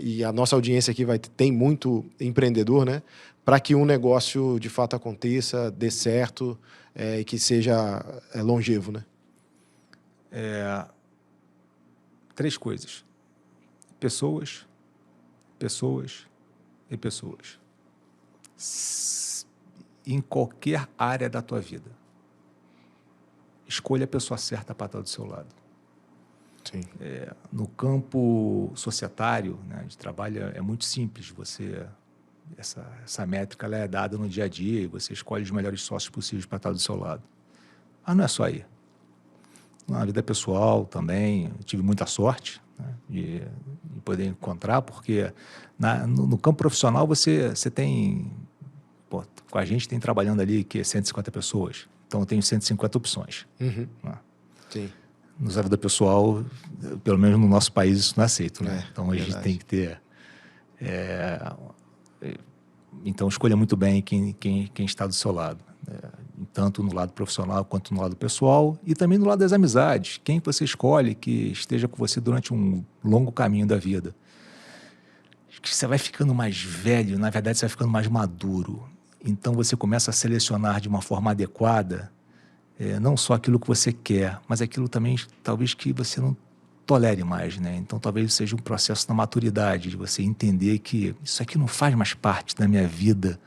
S2: e a nossa audiência aqui tem muito empreendedor, né, para que um negócio de fato aconteça, dê certo e que seja longevo, né?
S1: 3 coisas. Pessoas e pessoas. Em qualquer área da tua vida. Escolha a pessoa certa para estar do seu lado.
S2: Sim.
S1: No campo societário, né, de trabalho, é muito simples. Essa métrica ela é dada no dia a dia e você escolhe os melhores sócios possíveis para estar do seu lado. Mas não é só aí. Na vida pessoal também, eu tive muita sorte, né, de poder encontrar, porque no campo profissional você tem... com a gente tem trabalhando ali 150 pessoas. Então eu tenho 150 opções.
S2: Uhum.
S1: Né?
S2: Sim.
S1: Na vida pessoal, pelo menos no nosso país, isso não é aceito. Né? Então a
S2: verdade.
S1: gente tem que ter... Então escolha muito bem quem está do seu lado, tanto no lado profissional quanto no lado pessoal e também no lado das amizades. Quem você escolhe que esteja com você durante um longo caminho da vida. Você vai ficando mais velho, na verdade você vai ficando mais maduro. Então você começa a selecionar de uma forma adequada não só aquilo que você quer, mas aquilo também talvez que você não tolere mais, né? Então talvez seja um processo da maturidade, de você entender que isso aqui não faz mais parte da minha vida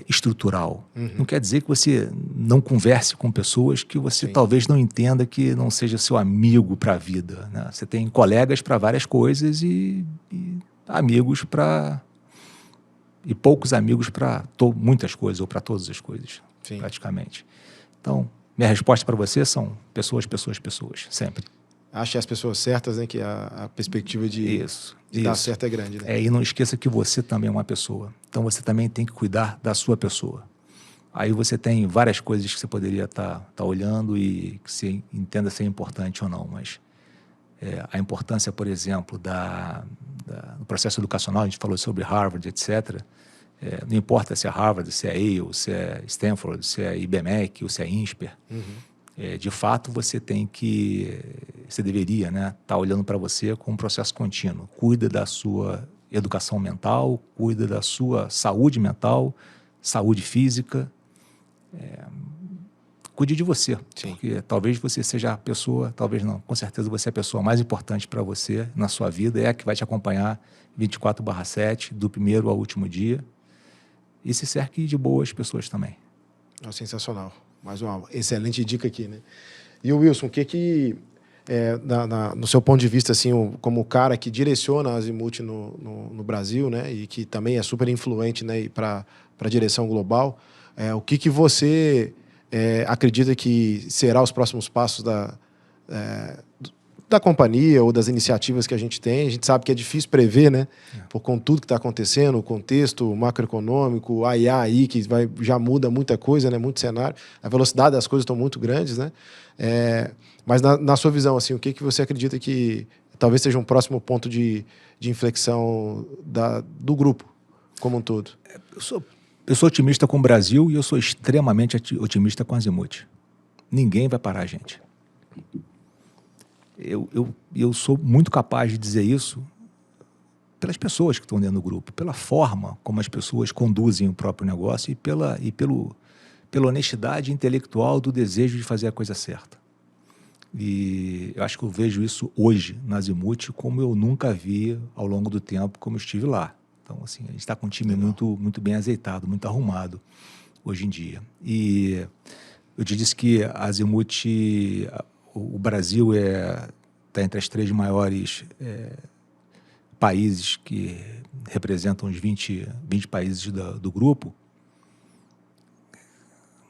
S1: estrutural.
S2: Uhum.
S1: Não quer dizer que você não converse com pessoas que você talvez não entenda que não seja seu amigo para a vida, né? Você tem colegas para várias coisas e amigos para... e poucos amigos para muitas coisas, ou para todas as coisas, praticamente. Então, Minha resposta para você são pessoas, pessoas, pessoas, sempre.
S2: Ache as pessoas certas, né? Que a perspectiva de dar certo é grande, né?
S1: E não esqueça que você também é uma pessoa. Então você também tem que cuidar da sua pessoa. Aí você tem várias coisas que você poderia estar olhando e que você entenda ser importante ou não, mas a importância, por exemplo, do processo educacional, a gente falou sobre Harvard, etc. Não importa se é Harvard, se é Yale, se é Stanford, se é IBMEC ou se é INSPER. De fato, você deveria, né, estar olhando para você com um processo contínuo. Cuida da sua educação mental, cuida da sua saúde mental, saúde física. Cuide de você,
S2: Sim.
S1: Porque talvez você seja a pessoa, talvez não, com certeza você é a pessoa mais importante para você na sua vida, é a que vai te acompanhar 24/7, do primeiro ao último dia. E se cerque de boas pessoas também.
S2: Sensacional. Mais uma excelente dica aqui, né? E o Wilson, o que no seu ponto de vista, assim, como o cara que direciona a Azimuth no Brasil, né? E que também é super influente, né? Para a direção global, o que você acredita que será os próximos passos da companhia ou das iniciativas que a gente tem? A gente sabe que é difícil prever, né? Com tudo que está acontecendo, o contexto macroeconômico, a IA aí, que já muda muita coisa, né? Muito cenário. A velocidade das coisas estão muito grandes, né? Mas na sua visão, assim, o que você acredita que talvez seja um próximo ponto de inflexão do grupo como um todo?
S1: Eu sou otimista com o Brasil e eu sou extremamente otimista com a Azimuth. Ninguém vai parar a gente. Eu sou muito capaz de dizer isso pelas pessoas que estão dentro do grupo, pela forma como as pessoas conduzem o próprio negócio e pela honestidade intelectual do desejo de fazer a coisa certa. E eu acho que eu vejo isso hoje na Azimuth como eu nunca vi ao longo do tempo como eu estive lá. Então, assim, a gente está com um time muito, muito bem azeitado, muito arrumado hoje em dia. E eu te disse que a Azimuth, o Brasil está entre as 3 maiores países que representam os 20 países do grupo.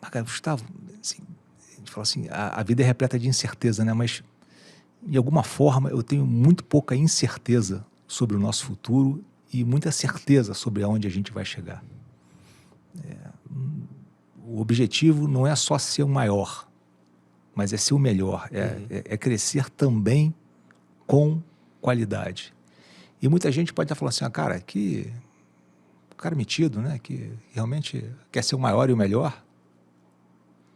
S1: Mas, cara, Gustavo, assim, a gente fala assim, a vida é repleta de incerteza, né? Mas, de alguma forma, eu tenho muito pouca incerteza sobre o nosso futuro e muita certeza sobre aonde a gente vai chegar. O objetivo não é só ser o maior, mas é ser o melhor, é crescer também com qualidade. E muita gente pode estar falando assim, cara, que cara metido, né? Que realmente quer ser o maior e o melhor.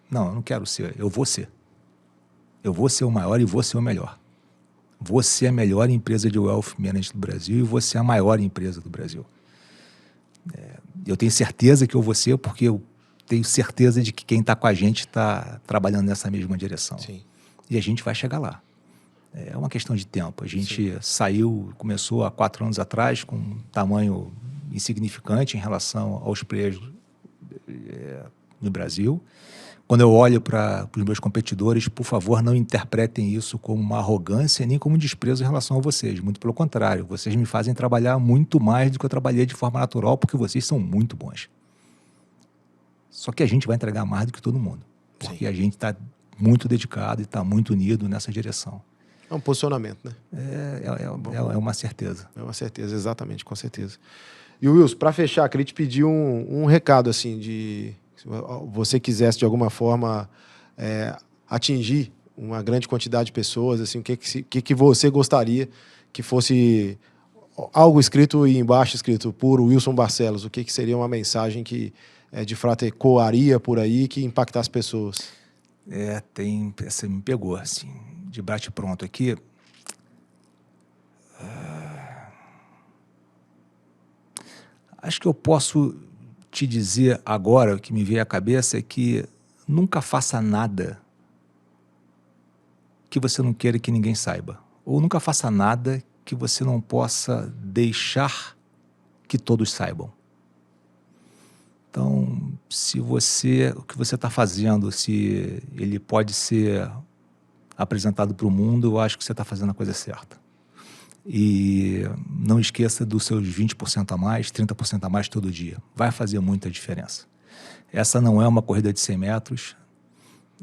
S1: Não, eu não quero ser, eu vou ser. Eu vou ser o maior e vou ser o melhor. Vou ser a melhor empresa de wealth management do Brasil e vou ser a maior empresa do Brasil. Eu tenho certeza que eu vou ser porque eu tenho certeza de que quem está com a gente está trabalhando nessa mesma direção.
S2: Sim.
S1: E a gente vai chegar lá. É uma questão de tempo. A gente começou há 4 anos atrás com um tamanho insignificante em relação aos players no Brasil. Quando eu olho para os meus competidores, por favor, não interpretem isso como uma arrogância nem como um desprezo em relação a vocês. Muito pelo contrário, vocês me fazem trabalhar muito mais do que eu trabalhei de forma natural, porque vocês são muito bons. Só que a gente vai entregar mais do que todo mundo, porque a gente está muito dedicado e está muito unido nessa direção.
S2: É um posicionamento, né?
S1: É uma certeza.
S2: É uma certeza, exatamente, com certeza. E Wilson, para fechar, queria te pedir um recado, assim, se você quisesse, de alguma forma, atingir uma grande quantidade de pessoas, assim, o que você gostaria que fosse algo escrito e embaixo escrito por Wilson Barcelos? O que seria uma mensagem que, de fato, ecoaria por aí, que impactasse as pessoas?
S1: Você me pegou, assim, de bate-pronto aqui. Acho que eu posso te dizer agora, o que me veio à cabeça é que nunca faça nada que você não queira que ninguém saiba. Ou nunca faça nada que você não possa deixar que todos saibam. Então, o que você está fazendo, se ele pode ser apresentado para o mundo, eu acho que você está fazendo a coisa certa. E não esqueça dos seus 20% a mais, 30% a mais todo dia. Vai fazer muita diferença. Essa não é uma corrida de 100 metros,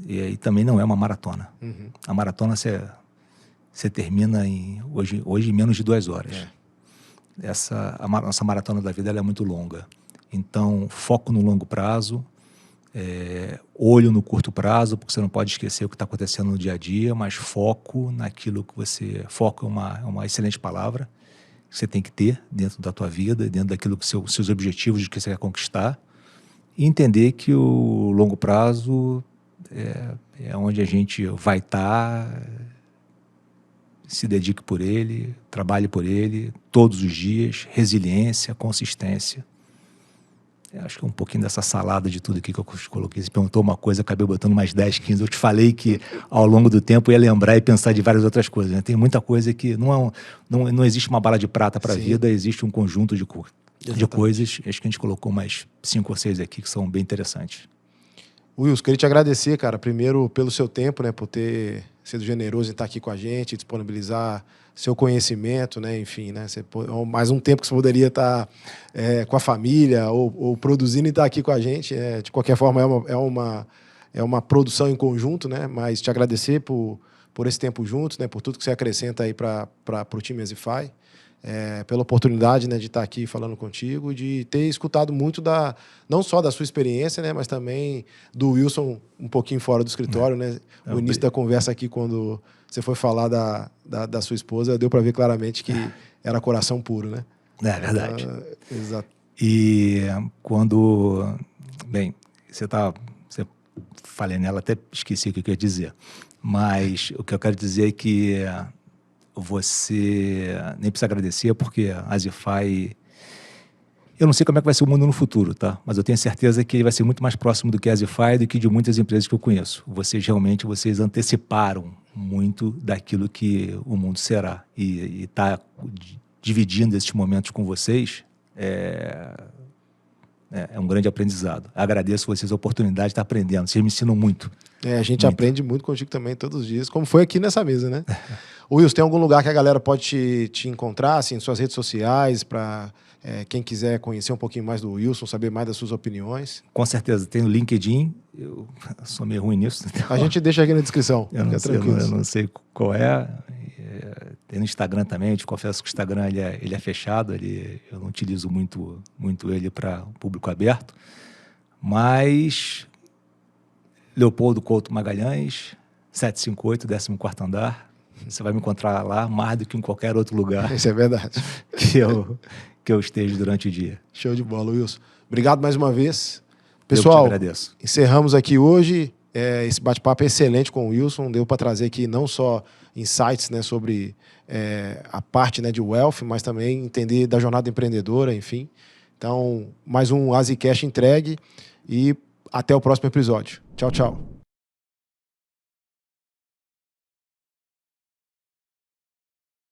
S1: E aí também não é uma maratona.
S2: Uhum.
S1: A maratona você termina hoje em menos de 2 horas. Nossa maratona da vida ela é muito longa. Então, foco no longo prazo, olho no curto prazo, porque você não pode esquecer o que está acontecendo no dia a dia, mas foco naquilo que você... Foco é uma excelente palavra que você tem que ter dentro da tua vida, dentro daquilo que seus objetivos de que você quer conquistar, e entender que o longo prazo é onde a gente vai estar, se dedique por ele, trabalhe por ele todos os dias, resiliência, consistência. Eu acho que é um pouquinho dessa salada de tudo aqui que eu coloquei. Você perguntou uma coisa, eu acabei botando mais 10, 15. Eu te falei que ao longo do tempo eu ia lembrar e pensar de várias outras coisas, né? Tem muita coisa que não existe uma bala de prata para a vida, existe um conjunto de coisas. Acho que a gente colocou mais 5 ou 6 aqui que são bem interessantes.
S2: Wilson, queria te agradecer, cara, primeiro pelo seu tempo, né, por ter sido generoso em estar aqui com a gente, disponibilizar seu conhecimento, né, enfim, né, mais um tempo que você poderia estar com a família ou produzindo e estar aqui com a gente. De qualquer forma, é uma produção em conjunto, né, mas te agradecer por esse tempo juntos, né, por tudo que você acrescenta aí para o time Azify. Pela oportunidade, né, de estar aqui falando contigo, de ter escutado muito não só da sua experiência, né, mas também do Wilson um pouquinho fora do escritório, né? O início da conversa aqui, quando você foi falar da sua esposa, deu para ver claramente que era coração puro, né?
S1: É verdade.
S2: Exato.
S1: E quando... Bem, você falei nela, até esqueci o que eu ia dizer, mas o que eu quero dizer é que você nem precisa agradecer, porque a Azify... Eu não sei como é que vai ser o mundo no futuro, tá? Mas eu tenho certeza que ele vai ser muito mais próximo do que a Azify do que de muitas empresas que eu conheço. Vocês anteciparam muito daquilo que o mundo será. E estar dividindo esses momentos com vocês é um grande aprendizado. Agradeço vocês a oportunidade de estar aprendendo. Vocês me ensinam muito.
S2: A gente aprende muito contigo também todos os dias, como foi aqui nessa mesa, né? Wilson, tem algum lugar que a galera pode te encontrar, assim, em suas redes sociais, para quem quiser conhecer um pouquinho mais do Wilson, saber mais das suas opiniões?
S1: Com certeza. Tem o LinkedIn. Eu sou meio ruim nisso. Então...
S2: A gente deixa aqui na descrição.
S1: Eu não sei qual é. Tem no Instagram também. Eu te confesso que o Instagram ele é fechado. Eu não utilizo muito ele para público aberto. Mas... Leopoldo Couto Magalhães, 758, 14º andar. Você vai me encontrar lá mais do que em qualquer outro lugar.
S2: Isso é verdade.
S1: Que eu esteja durante o dia.
S2: Show de bola, Wilson. Obrigado mais uma vez. Pessoal,
S1: eu te agradeço.
S2: Encerramos aqui hoje. Esse bate-papo é excelente com o Wilson. Deu para trazer aqui não só insights, né, sobre a parte, né, de wealth, mas também entender da jornada empreendedora, enfim. Então, mais um AziCast entregue e até o próximo episódio. Tchau, tchau.